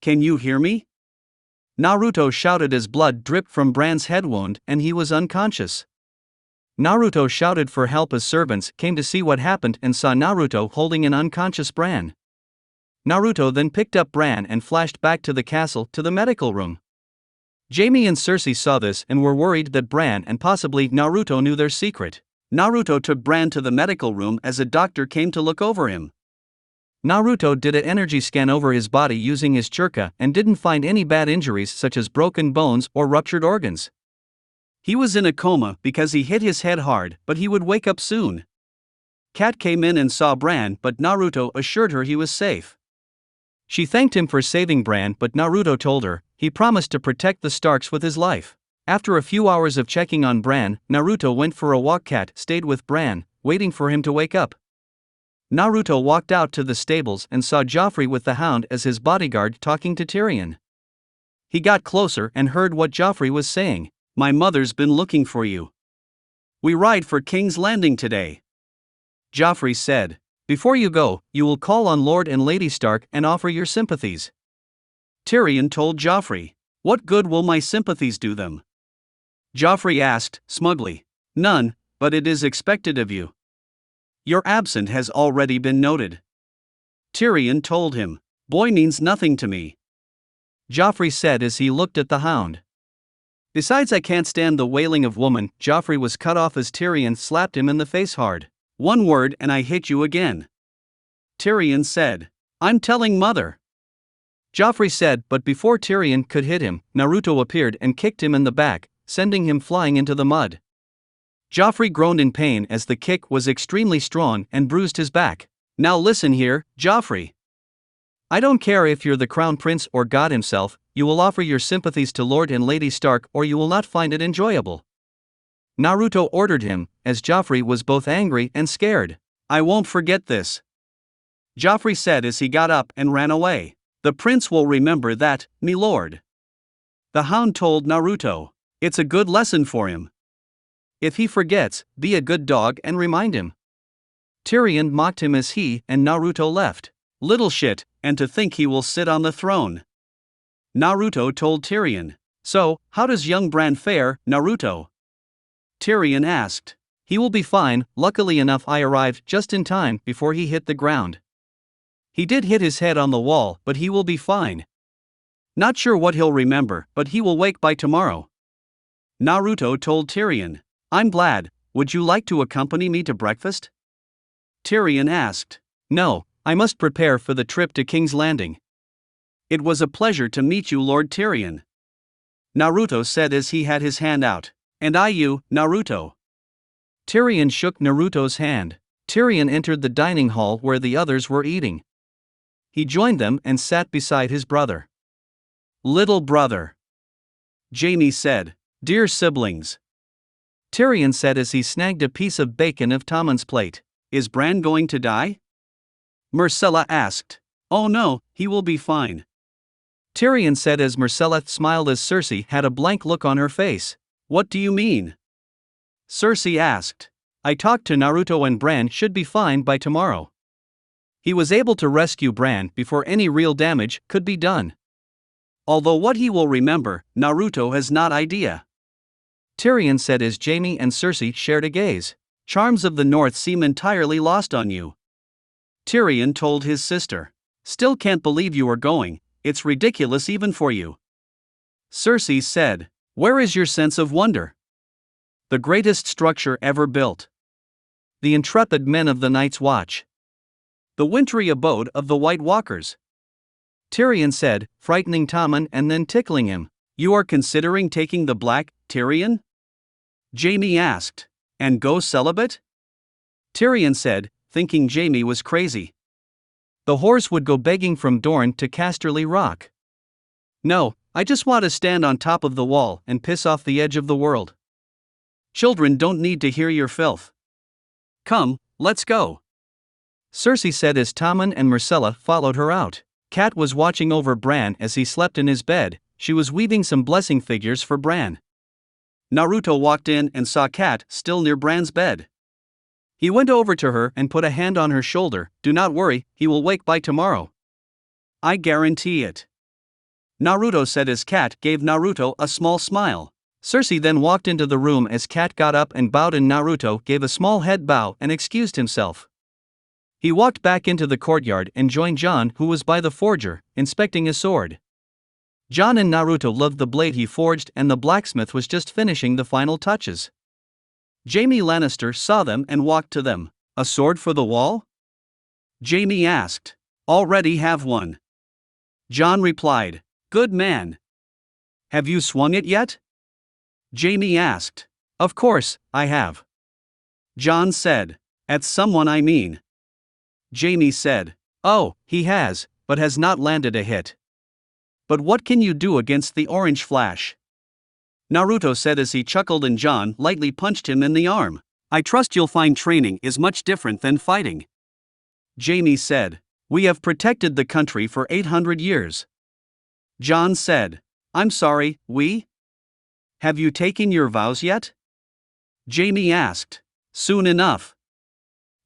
Can you hear me? Naruto shouted as blood dripped from Bran's head wound and he was unconscious. Naruto shouted for help as servants came to see what happened and saw Naruto holding an unconscious Bran. Naruto then picked up Bran and flashed back to the castle to the medical room. Jaime and Cersei saw this and were worried that Bran and possibly Naruto knew their secret. Naruto took Bran to the medical room as a doctor came to look over him. Naruto did an energy scan over his body using his chakra and didn't find any bad injuries such as broken bones or ruptured organs. He was in a coma because he hit his head hard, but he would wake up soon. Kat came in and saw Bran, but Naruto assured her he was safe. She thanked him for saving Bran, but Naruto told her he promised to protect the Starks with his life. After a few hours of checking on Bran, Naruto went for a walk. Kat stayed with Bran, waiting for him to wake up. Naruto walked out to the stables and saw Joffrey with the Hound as his bodyguard talking to Tyrion. He got closer and heard what Joffrey was saying. My mother's been looking for you. We ride for King's Landing today. Joffrey said. Before you go, you will call on Lord and Lady Stark and offer your sympathies. Tyrion told Joffrey. What good will my sympathies do them? Joffrey asked, smugly. None, but it is expected of you. Your absence has already been noted. Tyrion told him. Boy means nothing to me. Joffrey said as he looked at the Hound. Besides, I can't stand the wailing of woman. Joffrey was cut off as Tyrion slapped him in the face hard. One word and I hit you again. Tyrion said. I'm telling mother. Joffrey said, but before Tyrion could hit him, Naruto appeared and kicked him in the back, sending him flying into the mud. Joffrey groaned in pain as the kick was extremely strong and bruised his back. Now listen here, Joffrey. I don't care if you're the Crown Prince or God himself, you will offer your sympathies to Lord and Lady Stark or you will not find it enjoyable. Naruto ordered him, as Joffrey was both angry and scared. I won't forget this. Joffrey said as he got up and ran away. The prince will remember that, me lord. The Hound told Naruto. It's a good lesson for him. If he forgets, be a good dog and remind him. Tyrion mocked him as he and Naruto left. Little shit, and to think he will sit on the throne. Naruto told Tyrion. So, how does young Bran fare, Naruto? Tyrion asked. He will be fine, luckily enough I arrived just in time before he hit the ground. He did hit his head on the wall, but he will be fine. Not sure what he'll remember, but he will wake by tomorrow. Naruto told Tyrion. I'm glad, would you like to accompany me to breakfast? Tyrion asked. No, I must prepare for the trip to King's Landing. It was a pleasure to meet you, Lord Tyrion. Naruto said as he had his hand out. And you, Naruto. Tyrion shook Naruto's hand. Tyrion entered the dining hall where the others were eating. He joined them and sat beside his brother. Little brother. Jaime said. Dear siblings. Tyrion said as he snagged a piece of bacon off Tommen's plate. Is Bran going to die? Myrcella asked. Oh no, he will be fine. Tyrion said as Myrcella smiled as Cersei had a blank look on her face. What do you mean? Cersei asked. I talked to Naruto and Bran should be fine by tomorrow. He was able to rescue Bran before any real damage could be done. Although what he will remember, Naruto has not idea. Tyrion said as Jaime and Cersei shared a gaze. Charms of the North seem entirely lost on you. Tyrion told his sister. Still can't believe you are going, it's ridiculous even for you. Cersei said. Where is your sense of wonder? The greatest structure ever built. The intrepid men of the Night's Watch. The wintry abode of the White Walkers. Tyrion said, frightening Tommen and then tickling him. You are considering taking the black, Tyrion? Jaime asked. And go celibate? Tyrion said, thinking Jaime was crazy. The horse would go begging from Dorne to Casterly Rock. No, I just want to stand on top of the wall and piss off the edge of the world. Children don't need to hear your filth. Come, let's go. Cersei said as Tommen and Myrcella followed her out. Cat was watching over Bran as he slept in his bed. She was weaving some blessing figures for Bran. Naruto walked in and saw Cat still near Bran's bed. He went over to her and put a hand on her shoulder. Do not worry, he will wake by tomorrow. I guarantee it. Naruto said as Cat gave Naruto a small smile. Cersei then walked into the room as Cat got up and bowed and Naruto gave a small head bow and excused himself. He walked back into the courtyard and joined Jon, who was by the forger, inspecting his sword. Jon and Naruto loved the blade he forged and the blacksmith was just finishing the final touches. Jaime Lannister saw them and walked to them. A sword for the wall? Jaime asked. Already have one. Jon replied. Good man. Have you swung it yet? Jaime asked. Of course, I have. Jon said. At someone I mean. Jaime said. Oh, he has, but has not landed a hit. But what can you do against the orange flash? Naruto said as he chuckled and Jon lightly punched him in the arm. I trust you'll find training is much different than fighting. Jaime said. We have protected the country for 800 years. Jon said. I'm sorry, we? Have you taken your vows yet? Jaime asked. Soon enough.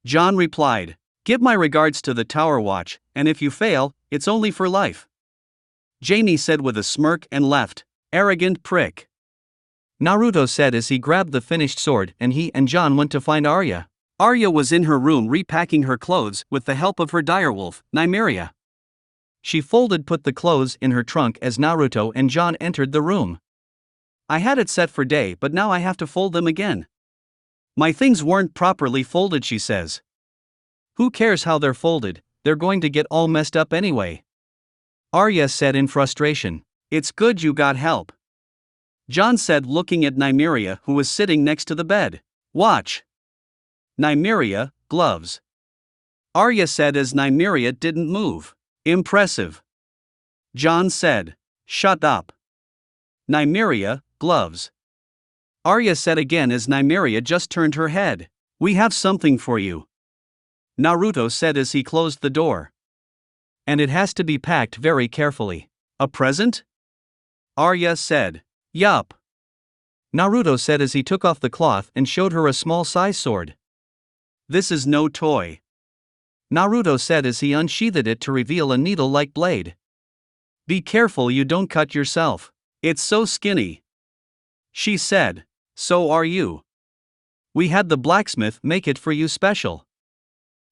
Jon replied. Give my regards to the Tower Watch, and if you fail, it's only for life. Jaime said with a smirk and left. Arrogant prick. Naruto said as he grabbed the finished sword and he and Jon went to find Arya. Arya was in her room repacking her clothes with the help of her direwolf, Nymeria. She put the clothes in her trunk as Naruto and Jon entered the room. I had it set for day but now I have to fold them again. My things weren't properly folded, she says. Who cares how they're folded, they're going to get all messed up anyway. Arya said in frustration. It's good you got help. Jon said looking at Nymeria who was sitting next to the bed. Watch. Nymeria, gloves. Arya said as Nymeria didn't move. Impressive. Jon said. Shut up. Nymeria, gloves. Arya said again as Nymeria just turned her head. We have something for you. Naruto said as he closed the door. And it has to be packed very carefully. A present? Arya said. Yup. Naruto said as he took off the cloth and showed her a small size sword. This is no toy. Naruto said as he unsheathed it to reveal a needle-like blade. Be careful you don't cut yourself. It's so skinny. She said. So are you. We had the blacksmith make it for you special.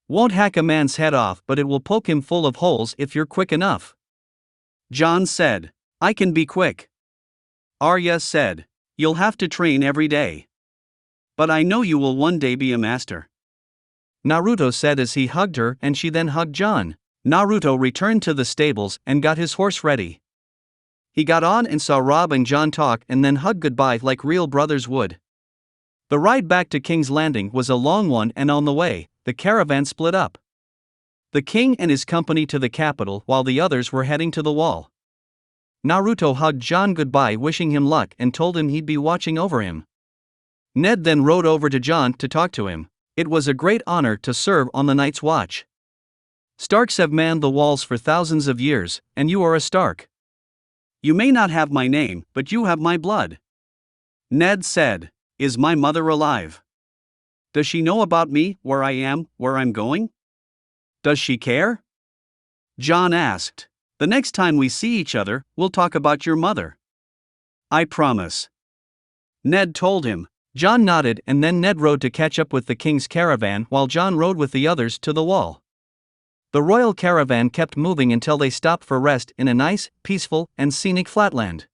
Won't hack a man's head off, but it will poke him full of holes if you're quick enough. John said. I can be quick. Arya said. You'll have to train every day. But I know you will one day be a master. Naruto said as he hugged her, and she then hugged John. Naruto returned to the stables and got his horse ready. He got on and saw Rob and John talk and then hug goodbye like real brothers would. The ride back to King's Landing was a long one, and on the way, the caravan split up. The king and his company to the capital while the others were heading to the wall. Naruto hugged John goodbye, wishing him luck, and told him he'd be watching over him. Ned then rode over to John to talk to him. It was a great honor to serve on the Night's Watch. Starks have manned the walls for thousands of years, and you are a Stark. You may not have my name, but you have my blood. Ned said. Is my mother alive? Does she know about me, where I am, where I'm going? Does she care? John asked. The next time we see each other, we'll talk about your mother. I promise. Ned told him. John nodded, and then Ned rode to catch up with the king's caravan while John rode with the others to the wall. The royal caravan kept moving until they stopped for rest in a nice, peaceful, and scenic flatland.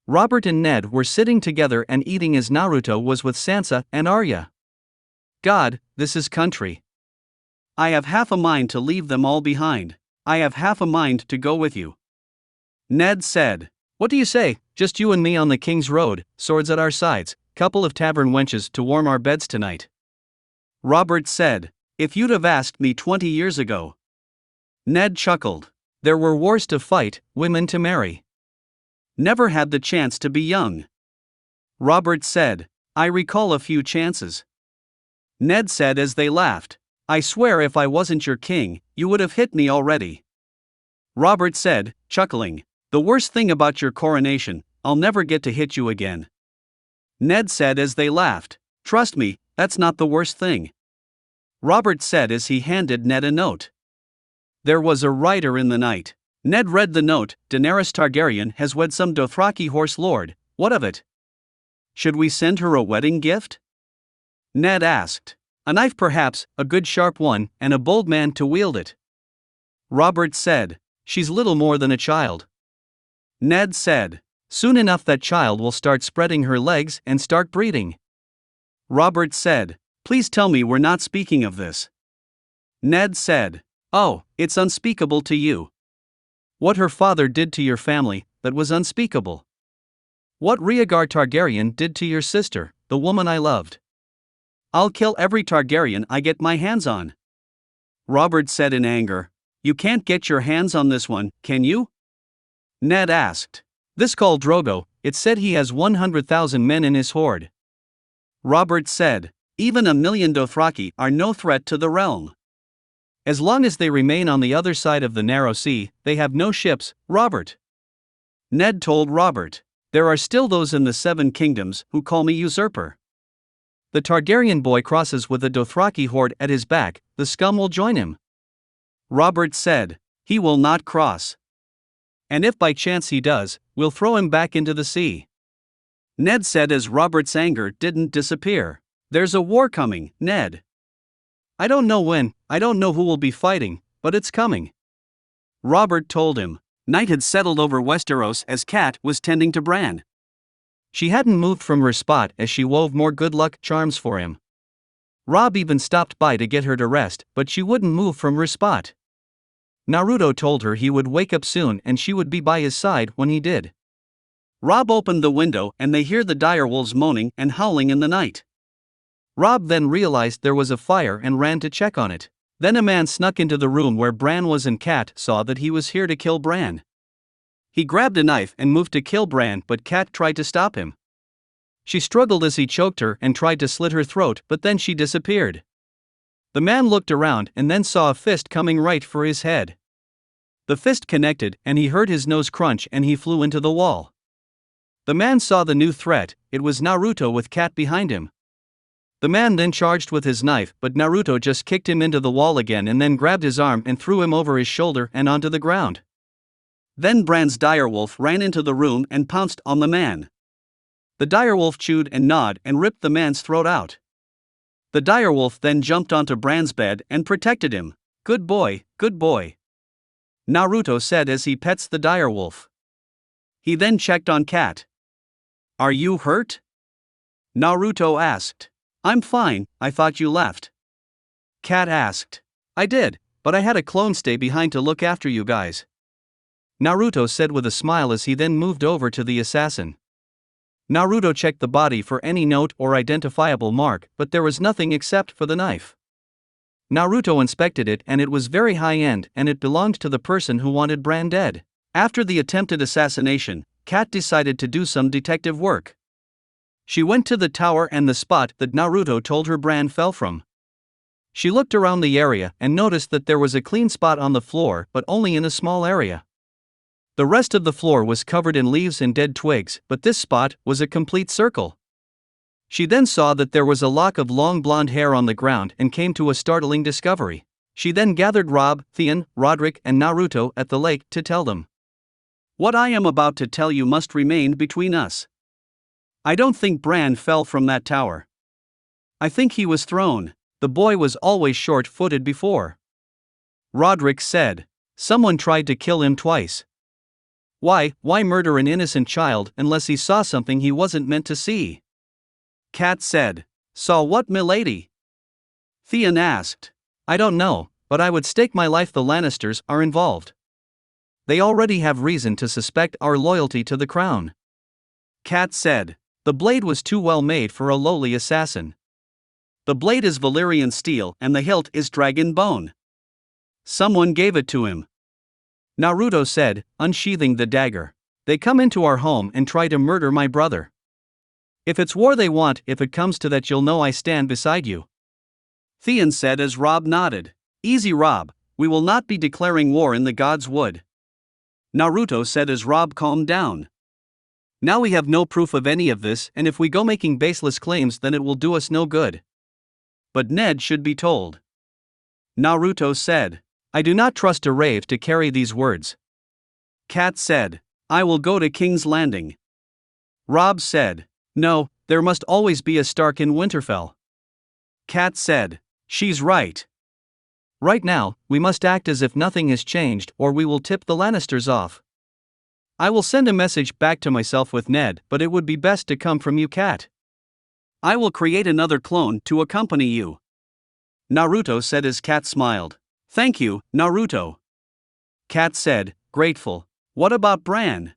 Robert and Ned were sitting together and eating as Naruto was with Sansa and Arya. God, this is country. I have half a mind to leave them all behind. I have half a mind to go with you. Ned said. What do you say, just you and me on the King's Road, swords at our sides, couple of tavern wenches to warm our beds tonight? Robert said. If you'd have asked me 20 years ago. Ned chuckled. There were wars to fight, women to marry. Never had the chance to be young. Robert said. I recall a few chances. Ned said as they laughed. I swear if I wasn't your king, you would have hit me already. Robert said, chuckling. The worst thing about your coronation, I'll never get to hit you again. Ned said as they laughed. Trust me, that's not the worst thing. Robert said as he handed Ned a note. There was a rider in the night. Ned read the note. Daenerys Targaryen has wed some Dothraki horse lord. What of it? Should we send her a wedding gift? Ned asked. A knife perhaps, a good sharp one, and a bold man to wield it. Robert said. She's little more than a child. Ned said. Soon enough that child will start spreading her legs and start breeding. Robert said. Please tell me we're not speaking of this. Ned said. Oh, it's unspeakable to you. What her father did to your family, that was unspeakable. What Rhaegar Targaryen did to your sister, the woman I loved. I'll kill every Targaryen I get my hands on. Robert said in anger. You can't get your hands on this one, can you? Ned asked. This Khal Drogo, it said he has 100,000 men in his horde. Robert said. Even 1,000,000 Dothraki are no threat to the realm. As long as they remain on the other side of the narrow sea, they have no ships, Robert. Ned told Robert. There are still those in the 7 kingdoms who call me usurper. The Targaryen boy crosses with a Dothraki horde at his back, the scum will join him. Robert said. He will not cross. And if by chance he does, we'll throw him back into the sea. Ned said as Robert's anger didn't disappear. There's a war coming, Ned. I don't know when, I don't know who will be fighting, but it's coming. Robert told him. Night had settled over Westeros as Kat was tending to Bran. She hadn't moved from her spot as she wove more good luck charms for him. Robb even stopped by to get her to rest, but she wouldn't move from her spot. Naruto told her he would wake up soon and she would be by his side when he did. Robb opened the window and they hear the direwolves moaning and howling in the night. Robb then realized there was a fire and ran to check on it. Then a man snuck into the room where Bran was and Kat saw that he was here to kill Bran. He grabbed a knife and moved to kill Bran, but Kat tried to stop him. She struggled as he choked her and tried to slit her throat, but then she disappeared. The man looked around and then saw a fist coming right for his head. The fist connected and he heard his nose crunch and he flew into the wall. The man saw the new threat, it was Naruto with Kat behind him. The man then charged with his knife, but Naruto just kicked him into the wall again and then grabbed his arm and threw him over his shoulder and onto the ground. Then Bran's direwolf ran into the room and pounced on the man. The direwolf chewed and gnawed and ripped the man's throat out. The direwolf then jumped onto Bran's bed and protected him. "Good boy, good boy," Naruto said as he pets the direwolf. He then checked on Cat. "Are you hurt?" Naruto asked. "I'm fine, I thought you left." Cat asked. "I did, but I had a clone stay behind to look after you guys," Naruto said with a smile as he then moved over to the assassin. Naruto checked the body for any note or identifiable mark, but there was nothing except for the knife. Naruto inspected it and it was very high-end and it belonged to the person who wanted Bran dead. After the attempted assassination, Kat decided to do some detective work. She went to the tower and the spot that Naruto told her Bran fell from. She looked around the area and noticed that there was a clean spot on the floor, but only in a small area. The rest of the floor was covered in leaves and dead twigs, but this spot was a complete circle. She then saw that there was a lock of long blonde hair on the ground and came to a startling discovery. She then gathered Rob, Theon, Roderick, and Naruto at the lake to tell them. "What I am about to tell you must remain between us. I don't think Bran fell from that tower. I think he was thrown. The boy was always short-footed before." Roderick said. "Someone tried to kill him twice. Why murder an innocent child unless he saw something he wasn't meant to see?" Kat said. "Saw what, milady?" Theon asked. "I don't know, but I would stake my life the Lannisters are involved. They already have reason to suspect our loyalty to the crown." Kat said. "The blade was too well made for a lowly assassin. The blade is Valyrian steel and the hilt is dragon bone. Someone gave it to him," Naruto said, unsheathing the dagger. "They come into our home and try to murder my brother. If it's war they want, if it comes to that, you'll know I stand beside you," Theon said as Rob nodded. "Easy, Rob, we will not be declaring war in the God's Wood," Naruto said as Rob calmed down. "Now we have no proof of any of this, and if we go making baseless claims then it will do us no good. But Ned should be told," Naruto said. "I do not trust a rave to carry these words," Kat said. "I will go to King's Landing." Rob said. "No, there must always be a Stark in Winterfell." Kat said. "She's right. Right now, we must act as if nothing has changed or we will tip the Lannisters off. I will send a message back to myself with Ned, but it would be best to come from you, Kat. I will create another clone to accompany you," Naruto said as Kat smiled. "Thank you, Naruto," Kat said, grateful. "What about Bran?"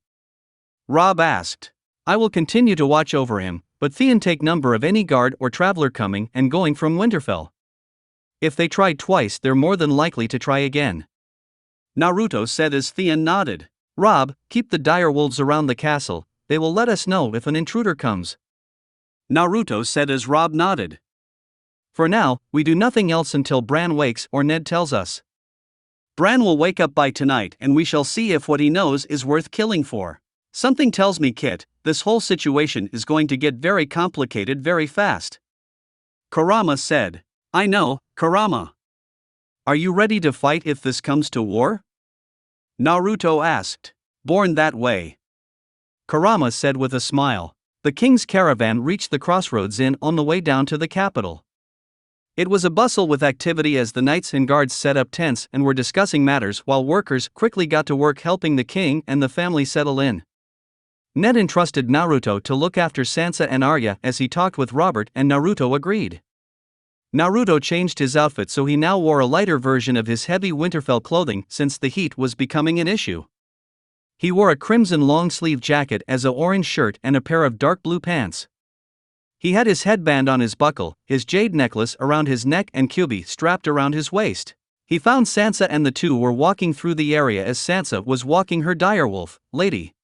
Rob asked. "I will continue to watch over him, but Theon take number of any guard or traveler coming and going from Winterfell. If they tried twice, they're more than likely to try again," Naruto said as Theon nodded. "Rob, keep the direwolves around the castle, they will let us know if an intruder comes," Naruto said as Rob nodded. "For now, we do nothing else until Bran wakes or Ned tells us. Bran will wake up by tonight and we shall see if what he knows is worth killing for. Something tells me, Kit, this whole situation is going to get very complicated very fast," Kurama said. "I know, Kurama. Are you ready to fight if this comes to war?" Naruto asked. "Born that way," Kurama said with a smile. The king's caravan reached the crossroads inn on the way down to the capital. It was a bustle with activity as the knights and guards set up tents and were discussing matters while workers quickly got to work helping the king and the family settle in. Ned entrusted Naruto to look after Sansa and Arya as he talked with Robert, and Naruto agreed. Naruto changed his outfit so he now wore a lighter version of his heavy Winterfell clothing since the heat was becoming an issue. He wore a crimson long-sleeve jacket as an orange shirt and a pair of dark blue pants. He had his headband on his buckle, his jade necklace around his neck and Kyuubi strapped around his waist. He found Sansa and the two were walking through the area as Sansa was walking her direwolf, Lady.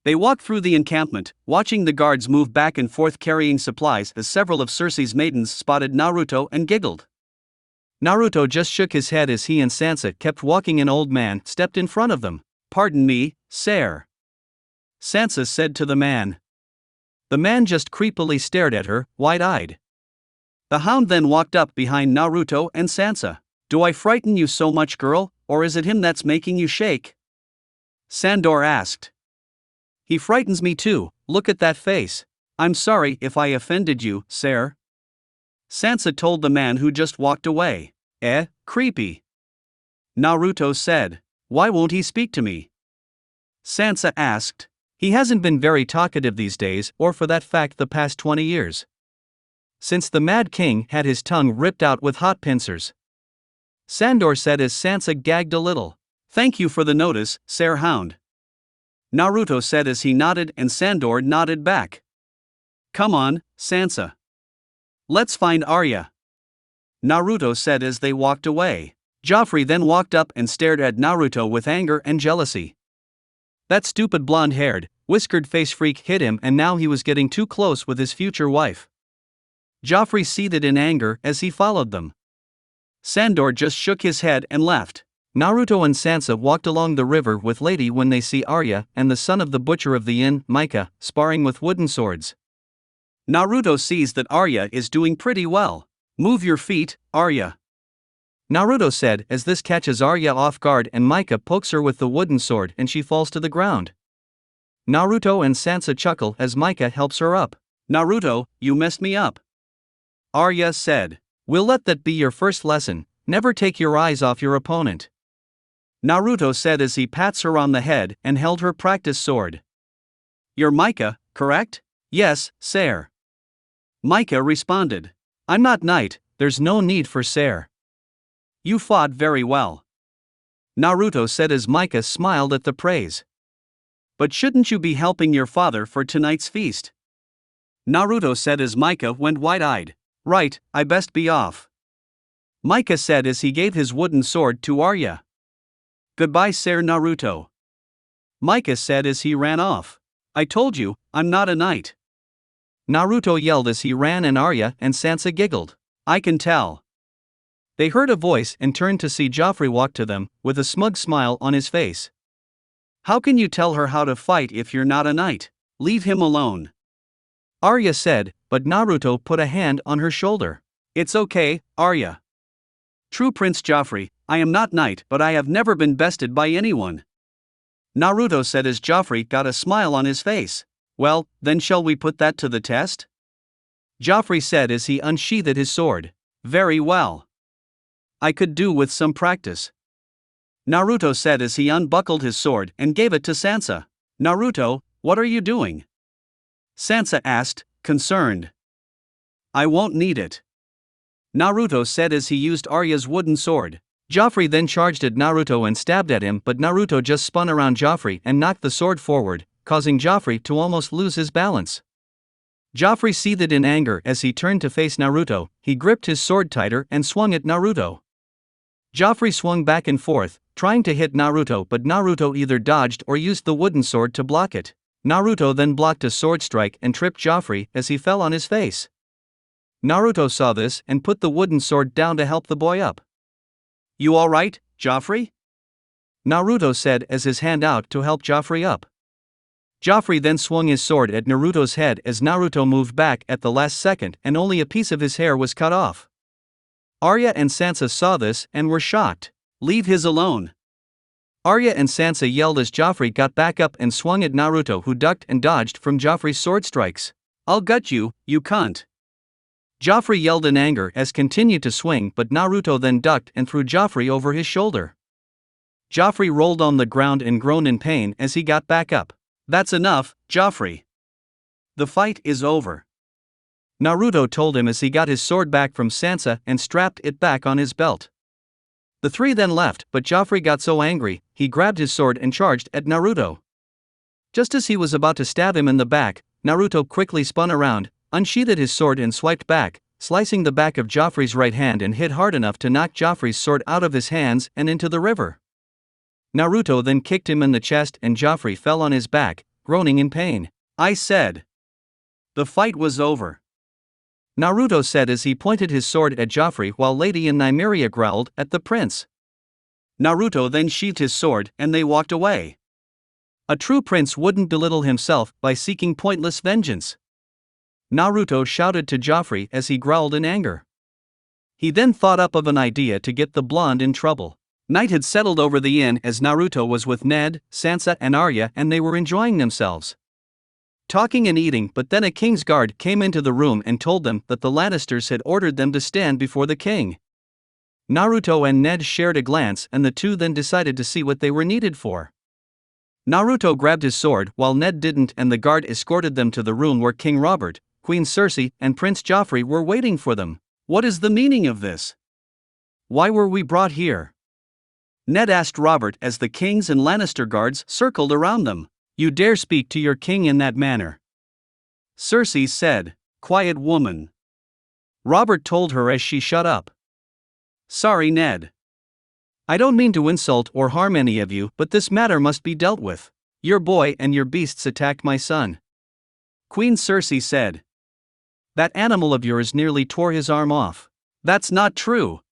They walked through the encampment, watching the guards move back and forth carrying supplies as several of Cersei's maidens spotted Naruto and giggled. Naruto just shook his head as he and Sansa kept walking. An old man stepped in front of them. "Pardon me, sir," Sansa said to the man. The man just creepily stared at her, wide-eyed. The hound then walked up behind Naruto and Sansa. "Do I frighten you so much, girl, or is it him that's making you shake?" Sandor asked. "He frightens me too, look at that face." "I'm sorry if I offended you, sir," Sansa told the man who just walked away. Creepy," Naruto said. "Why won't he speak to me?" Sansa asked. "He hasn't been very talkative these days, or for that fact the past 20 years. Since the Mad King had his tongue ripped out with hot pincers," Sandor said as Sansa gagged a little. "Thank you for the notice, Sir Hound," Naruto said as he nodded and Sandor nodded back. "Come on, Sansa. Let's find Arya," Naruto said as they walked away. Joffrey then walked up and stared at Naruto with anger and jealousy. That stupid blonde-haired, whiskered-faced freak hit him, and now he was getting too close with his future wife. Joffrey seethed in anger as he followed them. Sandor just shook his head and left. Naruto and Sansa walked along the river with Lady when they see Arya and the son of the butcher of the inn, Micah, sparring with wooden swords. Naruto sees that Arya is doing pretty well. "Move your feet, Arya," Naruto said as this catches Arya off guard and Micah pokes her with the wooden sword and she falls to the ground. Naruto and Sansa chuckle as Micah helps her up. "Naruto, you messed me up," Arya said. "We'll let that be your first lesson, never take your eyes off your opponent," Naruto said as he pats her on the head and held her practice sword. "You're Micah, correct?" "Yes, sir," Micah responded. "I'm not knight, there's no need for sir." "You fought very well," Naruto said as Micah smiled at the praise. "But shouldn't you be helping your father for tonight's feast?" Naruto said as Micah went wide-eyed. "Right, I best be off," Micah said as he gave his wooden sword to Arya. "Goodbye, Sir Naruto," Micah said as he ran off. "I told you, I'm not a knight," Naruto yelled as he ran, and Arya and Sansa giggled. "I can tell." They heard a voice and turned to see Joffrey walk to them, with a smug smile on his face. "How can you tell her how to fight if you're not a knight? Leave him alone," Arya said, but Naruto put a hand on her shoulder. "It's okay, Arya. True Prince Joffrey, I am not knight, but I have never been bested by anyone," Naruto said as Joffrey got a smile on his face. "Well, then shall we put that to the test?" Joffrey said as he unsheathed his sword. "Very well. I could do with some practice," Naruto said as he unbuckled his sword and gave it to Sansa. "Naruto, what are you doing?" Sansa asked, concerned. "I won't need it," Naruto said as he used Arya's wooden sword. Joffrey then charged at Naruto and stabbed at him, but Naruto just spun around Joffrey and knocked the sword forward, causing Joffrey to almost lose his balance. Joffrey seethed in anger as he turned to face Naruto. He gripped his sword tighter and swung at Naruto. Joffrey swung back and forth, trying to hit Naruto, but Naruto either dodged or used the wooden sword to block it. Naruto then blocked a sword strike and tripped Joffrey as he fell on his face. Naruto saw this and put the wooden sword down to help the boy up. "You alright, Joffrey?" Naruto said as his hand out to help Joffrey up. Joffrey then swung his sword at Naruto's head as Naruto moved back at the last second and only a piece of his hair was cut off. Arya and Sansa saw this and were shocked. "Leave his alone," Arya and Sansa yelled as Joffrey got back up and swung at Naruto, who ducked and dodged from Joffrey's sword strikes. "I'll gut you, you cunt," Joffrey yelled in anger as continued to swing, but Naruto then ducked and threw Joffrey over his shoulder. Joffrey rolled on the ground and groaned in pain as he got back up. "That's enough, Joffrey. The fight is over," Naruto told him as he got his sword back from Sansa and strapped it back on his belt. The three then left, but Joffrey got so angry, he grabbed his sword and charged at Naruto. Just as he was about to stab him in the back, Naruto quickly spun around, unsheathed his sword and swiped back, slicing the back of Joffrey's right hand, and hit hard enough to knock Joffrey's sword out of his hands and into the river. Naruto then kicked him in the chest and Joffrey fell on his back, groaning in pain. "I said the fight was over," Naruto said as he pointed his sword at Joffrey, while Lady and Nymeria growled at the prince. Naruto then sheathed his sword and they walked away. A true prince wouldn't belittle himself by seeking pointless vengeance. Naruto shouted to Joffrey as he growled in anger. He then thought up of an idea to get the blonde in trouble. Night had settled over the inn as Naruto was with Ned, Sansa and Arya and they were enjoying themselves, talking and eating, but then a king's guard came into the room and told them that the Lannisters had ordered them to stand before the king. Naruto and Ned shared a glance and the two then decided to see what they were needed for. Naruto grabbed his sword while Ned didn't and the guard escorted them to the room where King Robert, Queen Cersei and Prince Joffrey were waiting for them. What is the meaning of this? Why were we brought here? Ned asked Robert as the kings and Lannister guards circled around them. You dare speak to your king in that manner? Cersei said. Quiet woman. Robert told her as she shut up. Sorry, Ned. I don't mean to insult or harm any of you, but this matter must be dealt with. Your boy and your beasts attacked my son. Queen Cersei said. That animal of yours nearly tore his arm off. That's not true.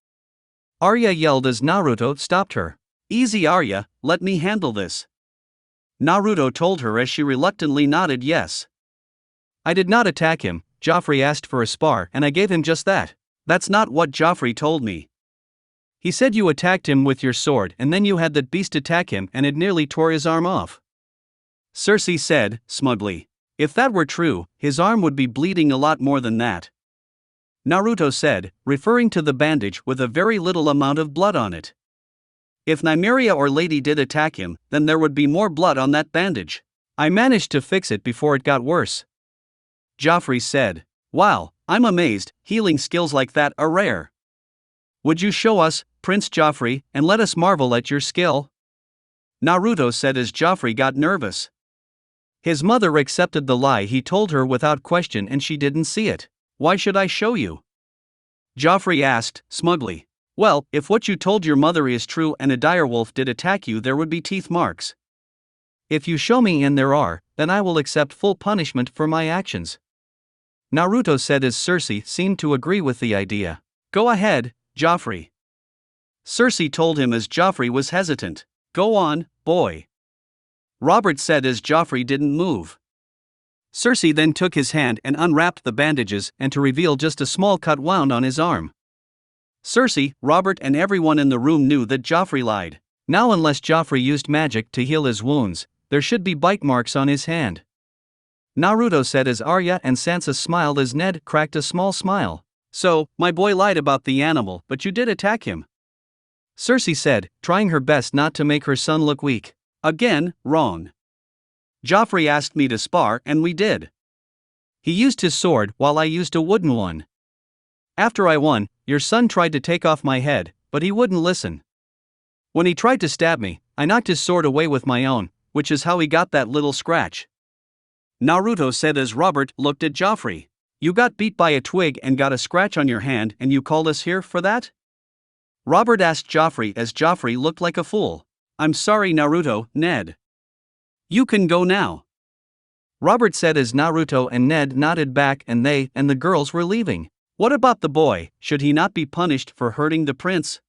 Arya yelled as Naruto stopped her. Easy, Arya, let me handle this. Naruto told her as she reluctantly nodded yes. I did not attack him. Joffrey asked for a spar and I gave him just that. That's not what Joffrey told me. He said you attacked him with your sword and then you had that beast attack him and it nearly tore his arm off. Cersei said, smugly. If that were true, his arm would be bleeding a lot more than that. Naruto said, referring to the bandage with a very little amount of blood on it. If Nymeria or Lady did attack him, then there would be more blood on that bandage. I managed to fix it before it got worse. Joffrey said, wow, I'm amazed, healing skills like that are rare. Would you show us, Prince Joffrey, and let us marvel at your skill? Naruto said as Joffrey got nervous. His mother accepted the lie he told her without question and she didn't see it. Why should I show you? Joffrey asked, smugly. Well, if what you told your mother is true and a direwolf did attack you, there would be teeth marks. If you show me and there are, then I will accept full punishment for my actions. Naruto said as Cersei seemed to agree with the idea. Go ahead, Joffrey. Cersei told him as Joffrey was hesitant. Go on, boy. Robert said as Joffrey didn't move. Cersei then took his hand and unwrapped the bandages and to reveal just a small cut wound on his arm. Cersei, Robert and everyone in the room knew that Joffrey lied. Now unless Joffrey used magic to heal his wounds, there should be bite marks on his hand. Naruto said as Arya and Sansa smiled as Ned cracked a small smile. So, my boy lied about the animal, but you did attack him. Cersei said, trying her best not to make her son look weak. Again, wrong. Joffrey asked me to spar and we did. He used his sword while I used a wooden one. After I won, your son tried to take off my head, but he wouldn't listen. When he tried to stab me, I knocked his sword away with my own, which is how he got that little scratch. Naruto said as Robert looked at Joffrey. You got beat by a twig and got a scratch on your hand and you called us here for that? Robert asked Joffrey as Joffrey looked like a fool. I'm sorry Naruto, Ned. You can go now. Robert said as Naruto and Ned nodded back and they and the girls were leaving. What about the boy, should he not be punished for hurting the prince?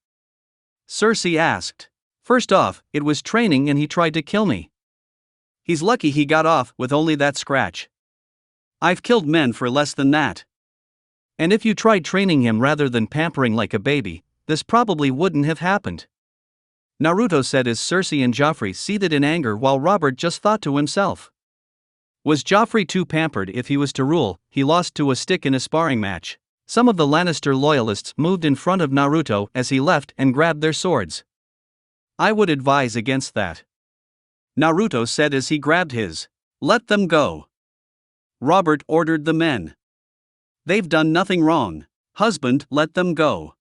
Cersei asked. First off, it was training and he tried to kill me. He's lucky he got off with only that scratch. I've killed men for less than that. And if you tried training him rather than pampering like a baby, this probably wouldn't have happened. Naruto said as Cersei and Joffrey seethed in anger while Robert just thought to himself. Was Joffrey too pampered if he was to rule? He lost to a stick in a sparring match. Some of the Lannister loyalists moved in front of Naruto as he left and grabbed their swords. I would advise against that. Naruto said as he grabbed his. Let them go. Robert ordered the men. They've done nothing wrong. Husband, let them go.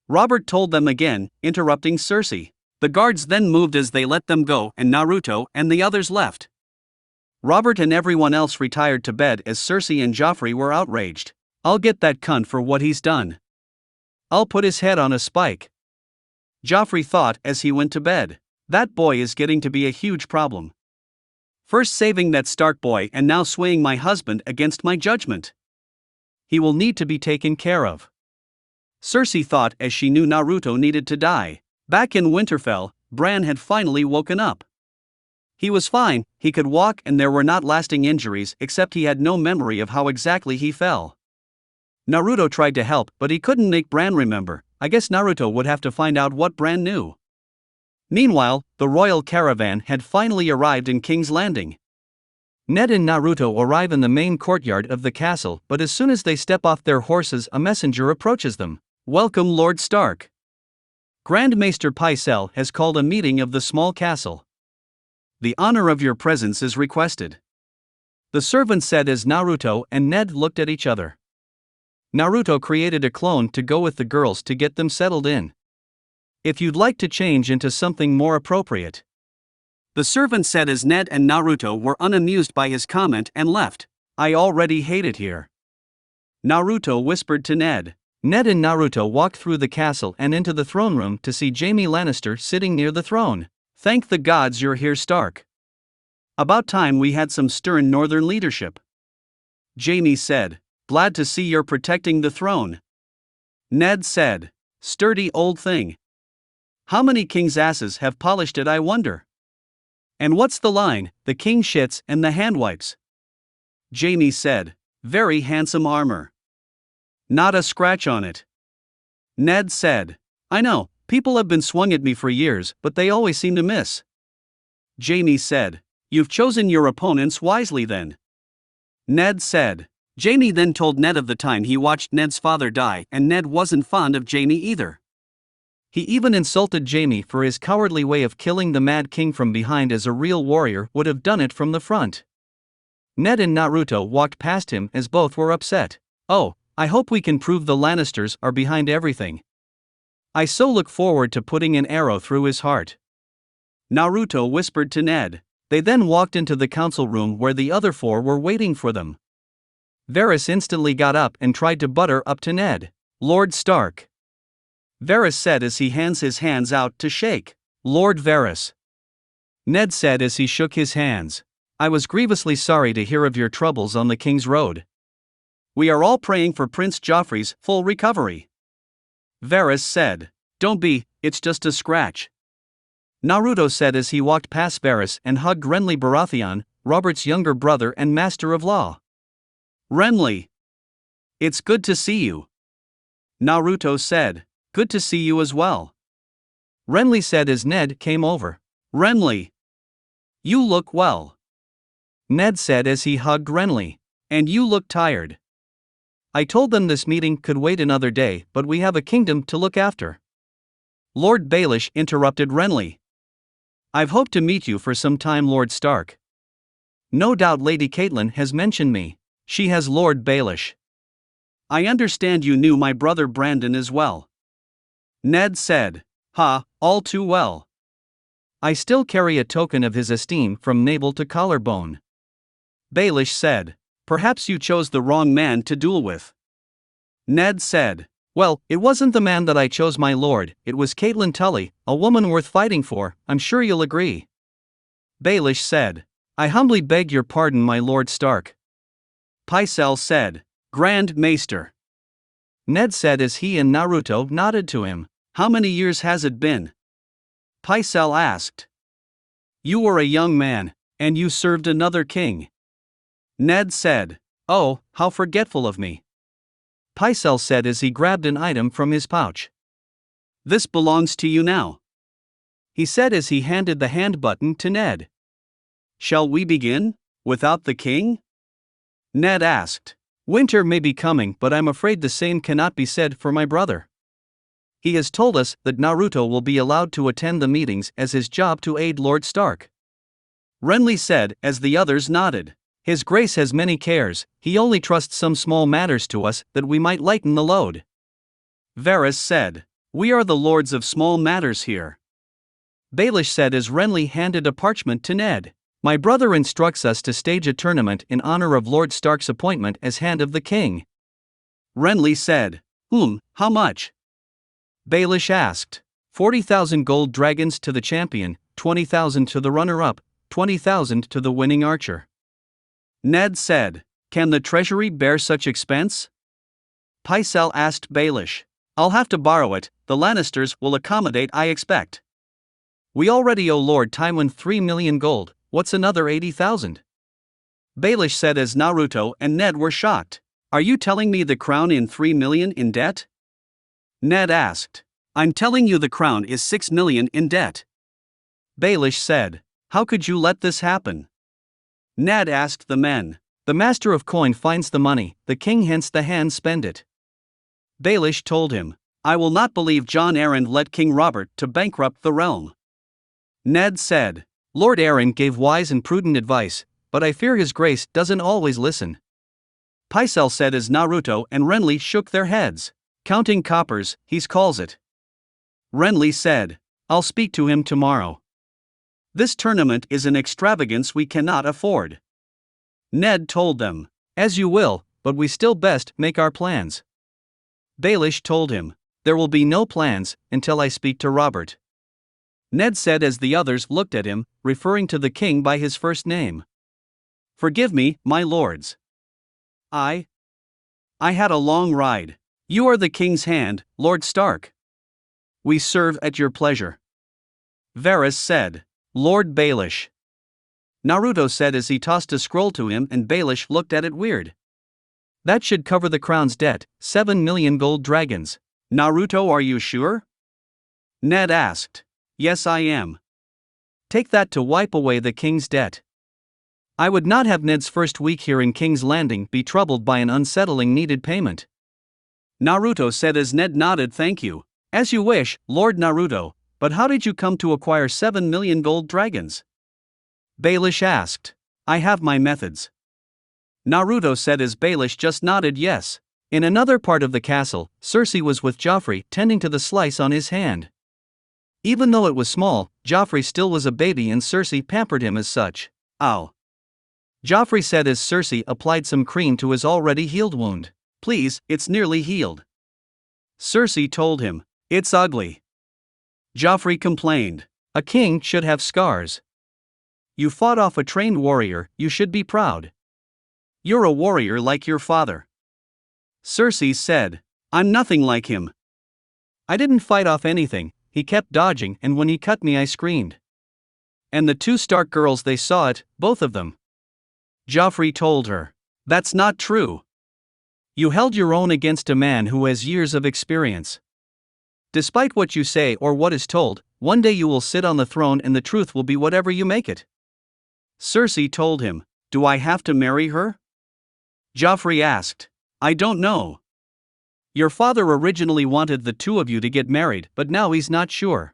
Robert told them again, interrupting Cersei. The guards then moved as they let them go and Naruto and the others left. Robert and everyone else retired to bed as Cersei and Joffrey were outraged. I'll get that cunt for what he's done. I'll put his head on a spike. Joffrey thought as he went to bed. That boy is getting to be a huge problem. First saving that Stark boy and now swaying my husband against my judgment. He will need to be taken care of. Cersei thought as she knew Naruto needed to die. Back in Winterfell, Bran had finally woken up. He was fine, he could walk and there were not lasting injuries except he had no memory of how exactly he fell. Naruto tried to help but he couldn't make Bran remember. I guess Naruto would have to find out what Bran knew. Meanwhile, the royal caravan had finally arrived in King's Landing. Ned and Naruto arrive in the main courtyard of the castle, but as soon as they step off their horses a messenger approaches them. "Welcome Lord Stark. Grand Maester Pycelle has called a meeting of the small castle. The honor of your presence is requested." The servant said as Naruto and Ned looked at each other. Naruto created a clone to go with the girls to get them settled in. "If you'd like to change into something more appropriate." The servant said as Ned and Naruto were unamused by his comment and left. "I already hate it here," Naruto whispered to Ned. Ned and Naruto walked through the castle and into the throne room to see Jaime Lannister sitting near the throne. "Thank the gods you're here, Stark. About time we had some stern northern leadership," Jaime said. "Glad to see you're protecting the throne," Ned said. "Sturdy old thing. How many king's asses have polished it, I wonder? And what's the line, the king shits and the hand wipes?" Jaime said. "Very handsome armor. Not a scratch on it," Ned said. "I know, people have been swung at me for years, but they always seem to miss," Jaime said. "You've chosen your opponents wisely then," Ned said. Jaime then told Ned of the time he watched Ned's father die, and Ned wasn't fond of Jaime either. He even insulted Jaime for his cowardly way of killing the Mad King from behind, as a real warrior would have done it from the front. Ned and Naruto walked past him as both were upset. "Oh, I hope we can prove the Lannisters are behind everything. I so look forward to putting an arrow through his heart," Naruto whispered to Ned. They then walked into the council room where the other four were waiting for them. Varys instantly got up and tried to butter up to Ned. "Lord Stark," Varys said as he hands his hands out to shake. "Lord Varys," Ned said as he shook his hands. "I was grievously sorry to hear of your troubles on the King's Road. We are all praying for Prince Joffrey's full recovery," Varys said. "Don't be, it's just a scratch," Naruto said as he walked past Varys and hugged Renly Baratheon, Robert's younger brother and master of law. "Renly, it's good to see you," Naruto said. "Good to see you as well," Renly said as Ned came over. "Renly, you look well," Ned said as he hugged Renly. "And you look tired." "I told them this meeting could wait another day, but we have a kingdom to look after," Lord Baelish interrupted Renly. "I've hoped to meet you for some time, Lord Stark. No doubt Lady Catelyn has mentioned me." "She has, Lord Baelish. I understand you knew my brother Brandon as well," Ned said. "Ha, all too well. I still carry a token of his esteem from navel to collarbone," Baelish said. "Perhaps you chose the wrong man to duel with," Ned said. "Well, it wasn't the man that I chose, my lord, it was Catelyn Tully, a woman worth fighting for, I'm sure you'll agree," Baelish said. "I humbly beg your pardon, my Lord Stark," Pycelle said. "Grand Maester," Ned said as he and Naruto nodded to him. "How many years has it been?" Pycelle asked. "You were a young man, and you served another king," Ned said. "Oh, how forgetful of me," Pycelle said as he grabbed an item from his pouch. "This belongs to you now," he said as he handed the hand button to Ned. "Shall we begin? Without the king?" Ned asked. "Winter may be coming, but I'm afraid the same cannot be said for my brother. He has told us that Naruto will be allowed to attend the meetings as his job to aid Lord Stark," Renly said as the others nodded. "His Grace has many cares, he only trusts some small matters to us that we might lighten the load," Varys said. "We are the lords of small matters here," Baelish said as Renly handed a parchment to Ned. "My brother instructs us to stage a tournament in honor of Lord Stark's appointment as Hand of the King," Renly said. How much?" Baelish asked. 40,000 gold dragons to the champion, 20,000 to the runner-up, 20,000 to the winning archer," Ned said. "Can the treasury bear such expense?" Pycelle asked Baelish. "I'll have to borrow it, the Lannisters will accommodate, I expect. We already owe Lord Tywin 3 million gold, What's another 80,000? Baelish said as Naruto and Ned were shocked. Are you telling me the crown in 3 million in debt? Ned asked. I'm telling you the crown is 6 million in debt. Baelish said. How could you let this happen? Ned asked the men. The master of coin finds the money, the king hence the hands spend it. Baelish told him. I will not believe Jon Arryn let King Robert to bankrupt the realm. Ned said. Lord Arryn gave wise and prudent advice, but I fear his grace doesn't always listen. Pycelle said as Naruto and Renly shook their heads. Counting coppers, he calls it. Renly said. I'll speak to him tomorrow. This tournament is an extravagance we cannot afford. Ned told them. As you will, but we still best make our plans. Baelish told him. There will be no plans until I speak to Robert. Ned said as the others looked at him, referring to the king by his first name. Forgive me, my lords. I had a long ride. You are the king's hand, Lord Stark. We serve at your pleasure. Varys said. Lord Baelish. Naruto said as he tossed a scroll to him and Baelish looked at it weird. That should cover the crown's debt, 7 million gold dragons. Naruto, are you sure? Ned asked. Yes, I am. Take that to wipe away the king's debt. I would not have Ned's first week here in King's Landing be troubled by an unsettling needed payment. Naruto said as Ned nodded. Thank you. As you wish, Lord Naruto, but how did you come to acquire 7 million gold dragons? Baelish asked. I have my methods. Naruto said as Baelish just nodded yes. In another part of the castle, Cersei was with Joffrey tending to the slice on his hand. Even though it was small, Joffrey still was a baby and Cersei pampered him as such. Ow. Joffrey said as Cersei applied some cream to his already healed wound. Please, it's nearly healed. Cersei told him. It's ugly. Joffrey complained. A king should have scars. You fought off a trained warrior, you should be proud. You're a warrior like your father. Cersei said. I'm nothing like him. I didn't fight off anything, he kept dodging and when he cut me I screamed. And the two Stark girls, they saw it, both of them. Joffrey told her. That's not true. You held your own against a man who has years of experience. Despite what you say or what is told, one day you will sit on the throne and the truth will be whatever you make it. Cersei told him. Do I have to marry her? Joffrey asked. I don't know. Your father originally wanted the two of you to get married, but now he's not sure.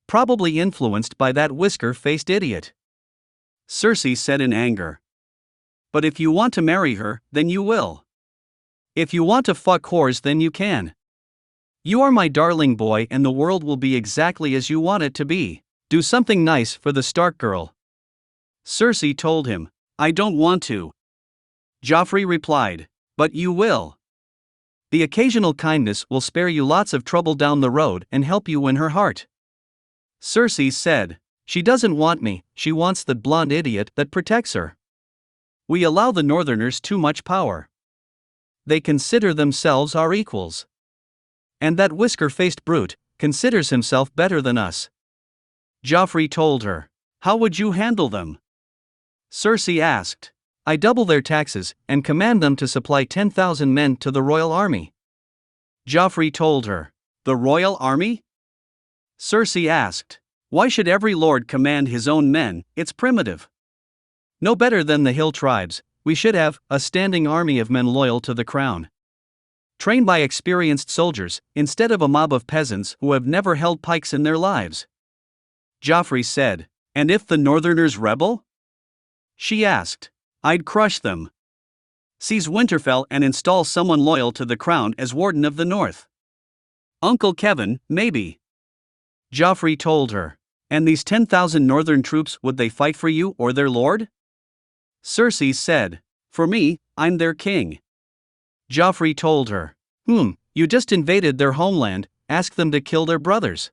Probably influenced by that whisker-faced idiot. Cersei said in anger. But if you want to marry her, then you will. If you want to fuck whores, then you can. You are my darling boy and the world will be exactly as you want it to be. Do something nice for the Stark girl. Cersei told him. I don't want to. Joffrey replied. But you will. The occasional kindness will spare you lots of trouble down the road and help you win her heart. Cersei said. She doesn't want me, she wants that blonde idiot that protects her. We allow the Northerners too much power. They consider themselves our equals. And that whisker-faced brute considers himself better than us. Joffrey told her. How would you handle them? Cersei asked. I double their taxes and command them to supply 10,000 men to the royal army. Joffrey told her. The royal army? Cersei asked. Why should every lord command his own men? It's primitive. No better than the hill tribes, we should have a standing army of men loyal to the crown. Trained by experienced soldiers, instead of a mob of peasants who have never held pikes in their lives. Joffrey said. And if the Northerners rebel? She asked. I'd crush them. Seize Winterfell and install someone loyal to the crown as Warden of the North. Uncle Kevin, maybe. Joffrey told her. And these 10,000 northern troops, would they fight for you or their lord? Cersei said. For me, I'm their king. Joffrey told her. You just invaded their homeland, ask them to kill their brothers.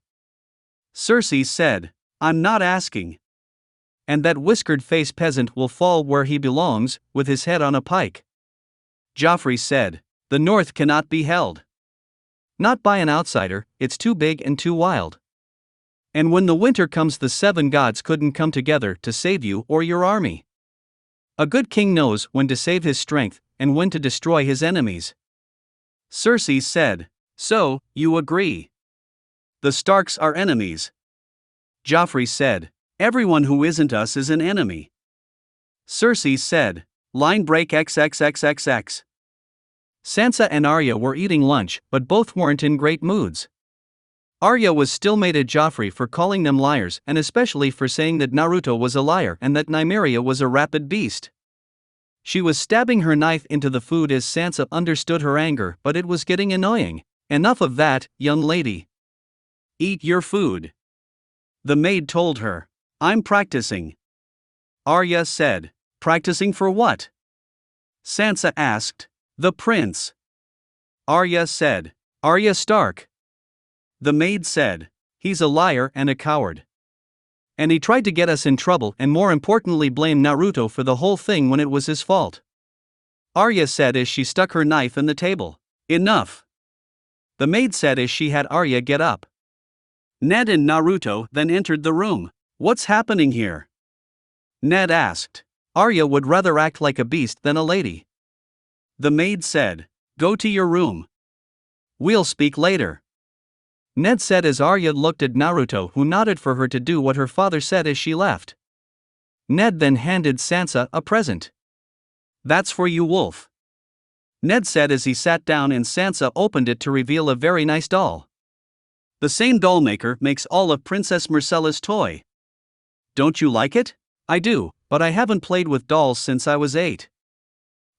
Cersei said. I'm not asking. And that whiskered-faced peasant will fall where he belongs, with his head on a pike. Joffrey said. The North cannot be held. Not by an outsider, it's too big and too wild. And when the winter comes, the 7 gods couldn't come together to save you or your army. A good king knows when to save his strength and when to destroy his enemies. Cersei said, "So, you agree? The Starks are enemies." Joffrey said, "Everyone who isn't us is an enemy." Cersei said, "Line break XXXXX." Sansa and Arya were eating lunch, but both weren't in great moods. Arya was still mad at Joffrey for calling them liars, and especially for saying that Naruto was a liar and that Nymeria was a rapid beast. She was stabbing her knife into the food as Sansa understood her anger, but it was getting annoying. "Enough of that, young lady. Eat your food," the maid told her. "I'm practicing." Arya said. "Practicing for what?" Sansa asked. "The prince." Arya said. "Arya Stark." The maid said. "He's a liar and a coward. And he tried to get us in trouble and more importantly blame Naruto for the whole thing when it was his fault." Arya said as she stuck her knife in the table. "Enough," the maid said as she had Arya get up. Ned and Naruto then entered the room. "What's happening here?" Ned asked. "Arya would rather act like a beast than a lady." The maid said. "Go to your room. We'll speak later," Ned said as Arya looked at Naruto, who nodded for her to do what her father said as she left. Ned then handed Sansa a present. "That's for you, Wolf," Ned said as he sat down and Sansa opened it to reveal a very nice doll. "The same doll maker makes all of Princess Myrcella's toy. Don't you like it?" "I do, but I haven't played with dolls since I was 8.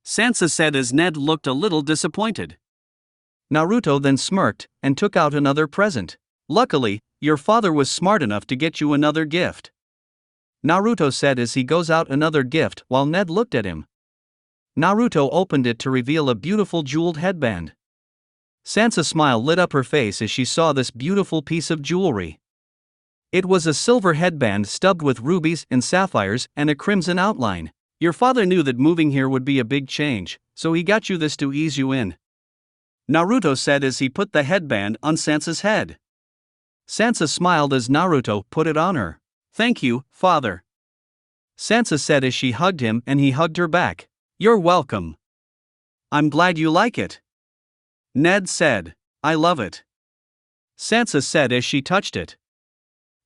Sansa said as Ned looked a little disappointed. Naruto then smirked and took out another present. "Luckily, your father was smart enough to get you another gift," Naruto said as he goes out another gift while Ned looked at him. Naruto opened it to reveal a beautiful jeweled headband. Sansa's smile lit up her face as she saw this beautiful piece of jewelry. It was a silver headband studded with rubies and sapphires and a crimson outline. "Your father knew that moving here would be a big change, so he got you this to ease you in," Naruto said as he put the headband on Sansa's head. Sansa smiled as Naruto put it on her. "Thank you, father," Sansa said as she hugged him and he hugged her back. "You're welcome. I'm glad you like it," Ned said. "I love it," Sansa said as she touched it.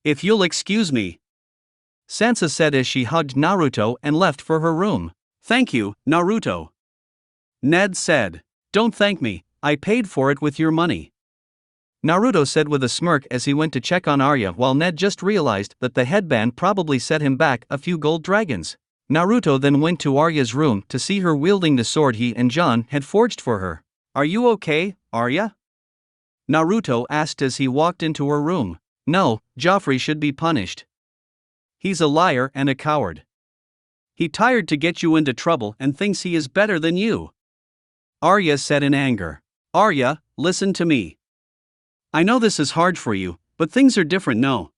"If you'll excuse me," Sansa said as she hugged Naruto and left for her room. "Thank you, Naruto," Ned said. "Don't thank me. I paid for it with your money," Naruto said with a smirk as he went to check on Arya while Ned just realized that the headband probably set him back a few gold dragons. Naruto then went to Arya's room to see her wielding the sword he and Jon had forged for her. "Are you okay, Arya?" Naruto asked as he walked into her room. "No, Joffrey should be punished. He's a liar and a coward. He tried to get you into trouble and thinks he is better than you," Arya said in anger. "Arya, listen to me. I know this is hard for you, but things are different now.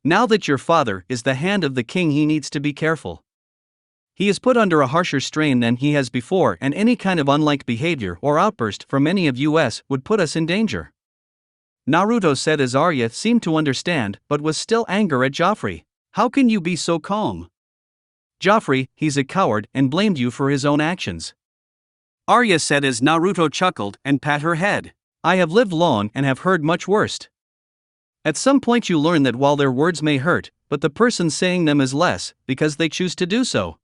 Now that your father is the hand of the king, he needs to be careful. He is put under a harsher strain than he has before, and any kind of unlike behavior or outburst from any of us would put us in danger," Naruto said as Arya seemed to understand but was still angry at Joffrey. "How can you be so calm? Joffrey, he's a coward and blamed you for his own actions," Arya said as Naruto chuckled and pat her head. "I have lived long and have heard much worse. At some point you learn that while their words may hurt, but the person saying them is less, because they choose to do so,"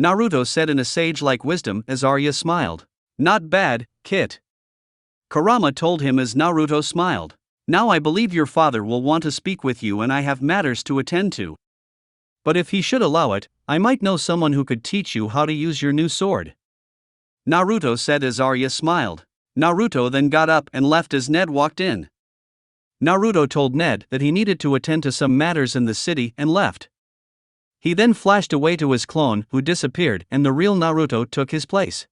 Naruto said in a sage-like wisdom as Arya smiled. "Not bad, Kit," Kurama told him as Naruto smiled. "Now I believe your father will want to speak with you and I have matters to attend to. But if he should allow it, I might know someone who could teach you how to use your new sword," Naruto said as Arya smiled. Naruto then got up and left as Ned walked in. Naruto told Ned that he needed to attend to some matters in the city and left. He then flashed away to his clone, who disappeared, and the real Naruto took his place.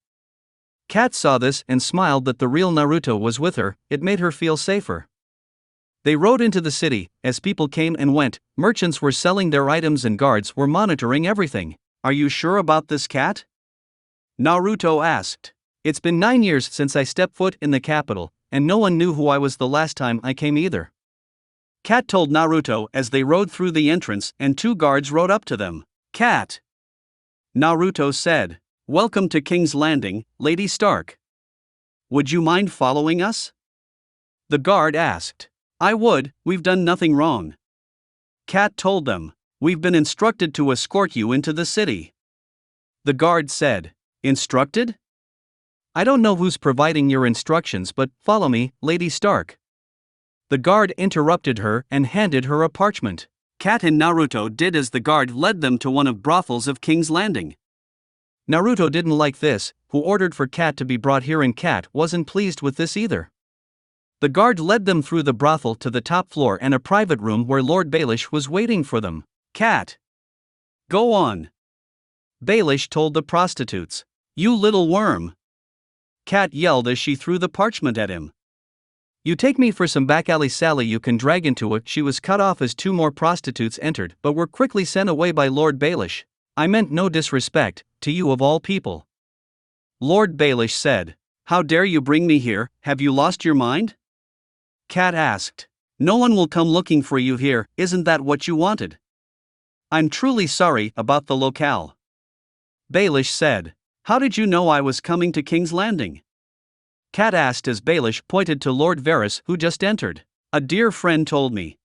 Kat saw this and smiled that the real Naruto was with her. It made her feel safer. They rode into the city. As people came and went, merchants were selling their items and guards were monitoring everything. "Are you sure about this, Kat?" Naruto asked. "It's been 9 years since I stepped foot in the capital, and no one knew who I was the last time I came either," Kat told Naruto as they rode through the entrance and two guards rode up to them. Kat, Naruto said, welcome to King's Landing, Lady Stark. Would you mind following us? The guard asked. I would, we've done nothing wrong. Kat told them, we've been instructed to escort you into the city. The guard said, instructed? I don't know who's providing your instructions, but follow me, Lady Stark. The guard interrupted her and handed her a parchment. Kat and Naruto did as the guard led them to one of brothels of King's Landing. Naruto didn't like this, who ordered for Kat to be brought here, and Kat wasn't pleased with this either. The guard led them through the brothel to the top floor and a private room where Lord Baelish was waiting for them. Kat, go on. Baelish told the prostitutes. You little worm. Kat yelled as she threw the parchment at him. You take me for some back alley Sally you can drag into it. She was cut off as two more prostitutes entered but were quickly sent away by Lord Baelish. I meant no disrespect, to you of all people. Lord Baelish said. How dare you bring me here, have you lost your mind? Kat asked. No one will come looking for you here, isn't that what you wanted? I'm truly sorry about the locale. Baelish said. How did you know I was coming to King's Landing? Kat asked as Baelish pointed to Lord Varys who just entered. A dear friend told me.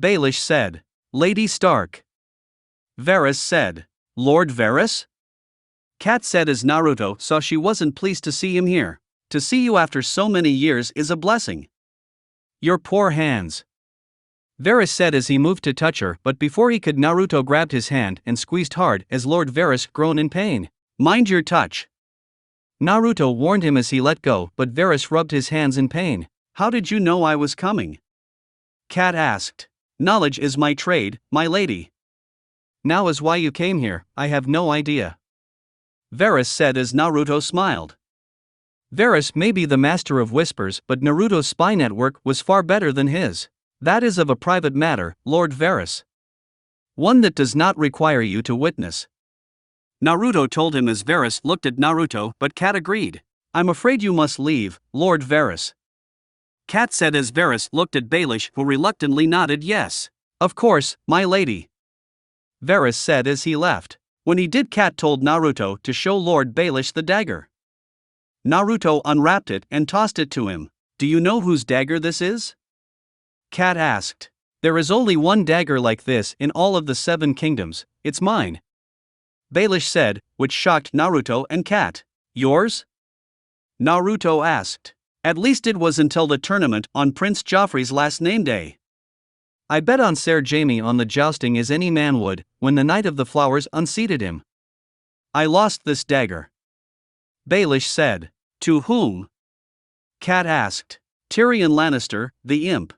Baelish said. Lady Stark. Varys said. Lord Varys? Kat said as Naruto saw she wasn't pleased to see him here. To see you after so many years is a blessing. Your poor hands. Varys said as he moved to touch her, but before he could, Naruto grabbed his hand and squeezed hard as Lord Varys groaned in pain. Mind your touch. Naruto warned him as he let go, but Varys rubbed his hands in pain. How did you know I was coming? Kat asked. Knowledge is my trade, my lady. Now is why you came here, I have no idea. Varys said as Naruto smiled. Varys may be the master of whispers, but Naruto's spy network was far better than his. That is of a private matter, Lord Varys. One that does not require you to witness. Naruto told him as Varys looked at Naruto, but Kat agreed. I'm afraid you must leave, Lord Varys. Kat said as Varys looked at Baelish, who reluctantly nodded yes. Of course, my lady. Varys said as he left. When he did, Kat told Naruto to show Lord Baelish the dagger. Naruto unwrapped it and tossed it to him. Do you know whose dagger this is? Kat asked. There is only one dagger like this in all of the 7 kingdoms, it's mine. Baelish said, which shocked Naruto and Kat. Yours? Naruto asked. At least it was until the tournament on Prince Joffrey's last name day. I bet on Ser Jaime on the jousting as any man would, when the Knight of the Flowers unseated him. I lost this dagger. Baelish said. To whom? Kat asked. Tyrion Lannister, the imp.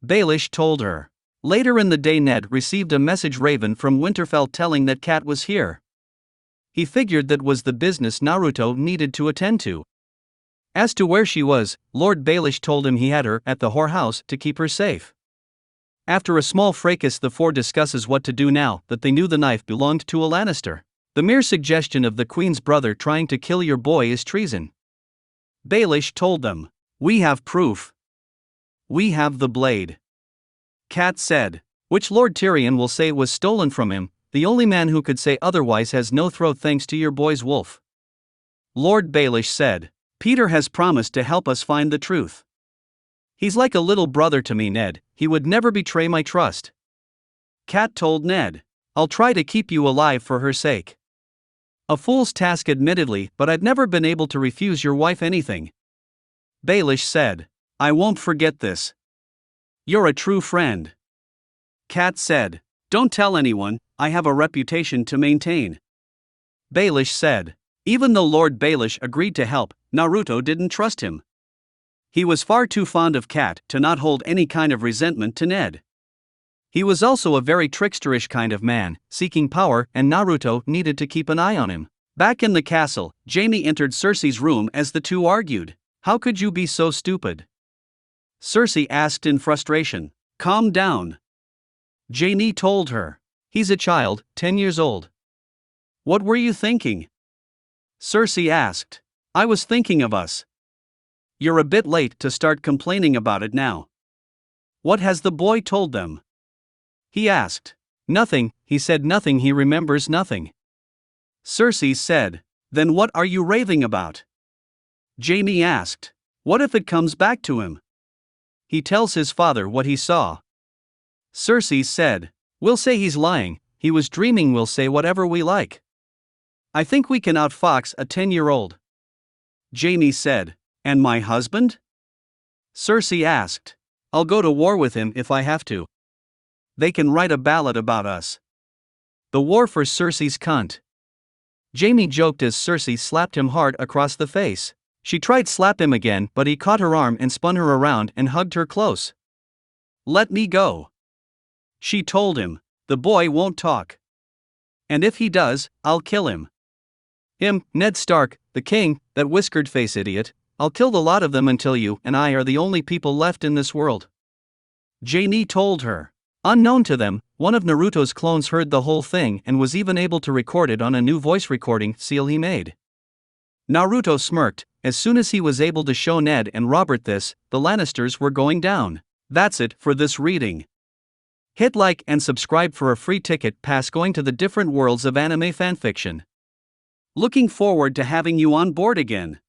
Baelish told her. Later in the day, Ned received a message raven from Winterfell telling that Kat was here. He figured that was the business Naruto needed to attend to. As to where she was, Lord Baelish told him he had her at the whorehouse to keep her safe. After a small fracas, the four discusses what to do now that they knew the knife belonged to a Lannister. The mere suggestion of the Queen's brother trying to kill your boy is treason. Baelish told them. We have proof. We have the blade. Kat said. Which Lord Tyrion will say was stolen from him, the only man who could say otherwise has no throat thanks to your boy's wolf. Lord Baelish said. Peter has promised to help us find the truth. He's like a little brother to me, Ned, he would never betray my trust. Kat told Ned. I'll try to keep you alive for her sake. A fool's task admittedly, but I've never been able to refuse your wife anything. Baelish said. I won't forget this. You're a true friend. Kat said. Don't tell anyone, I have a reputation to maintain. Baelish said. Even though Lord Baelish agreed to help, Naruto didn't trust him. He was far too fond of Kat to not hold any kind of resentment to Ned. He was also a very tricksterish kind of man, seeking power, and Naruto needed to keep an eye on him. Back in the castle, Jaime entered Cersei's room as the two argued. How could you be so stupid? Cersei asked in frustration. Calm down. Jaime told her. He's a child, 10 years old. What were you thinking? Cersei asked. I was thinking of us. You're a bit late to start complaining about it now. What has the boy told them? He asked. Nothing, he said nothing, he remembers nothing. Cersei said. Then what are you raving about? Jaime asked. What if it comes back to him? He tells his father what he saw. Cersei said. We'll say he's lying, he was dreaming, we'll say whatever we like. I think we can outfox a 10-year-old. Jaime said. And my husband? Cersei asked. I'll go to war with him if I have to. They can write a ballad about us. The war for Cersei's cunt. Jaime joked as Cersei slapped him hard across the face. She tried slap him again, but he caught her arm and spun her around and hugged her close. Let me go. She told him. The boy won't talk. And if he does, I'll kill him. Him, Ned Stark, the king, that whiskered face idiot, I'll kill the lot of them until you and I are the only people left in this world. Jaime told her. Unknown to them, one of Naruto's clones heard the whole thing and was even able to record it on a new voice recording seal he made. Naruto smirked. As soon as he was able to show Ned and Robert this, the Lannisters were going down. That's it for this reading. Hit like and subscribe for a free ticket pass going to the different worlds of anime fanfiction. Looking forward to having you on board again.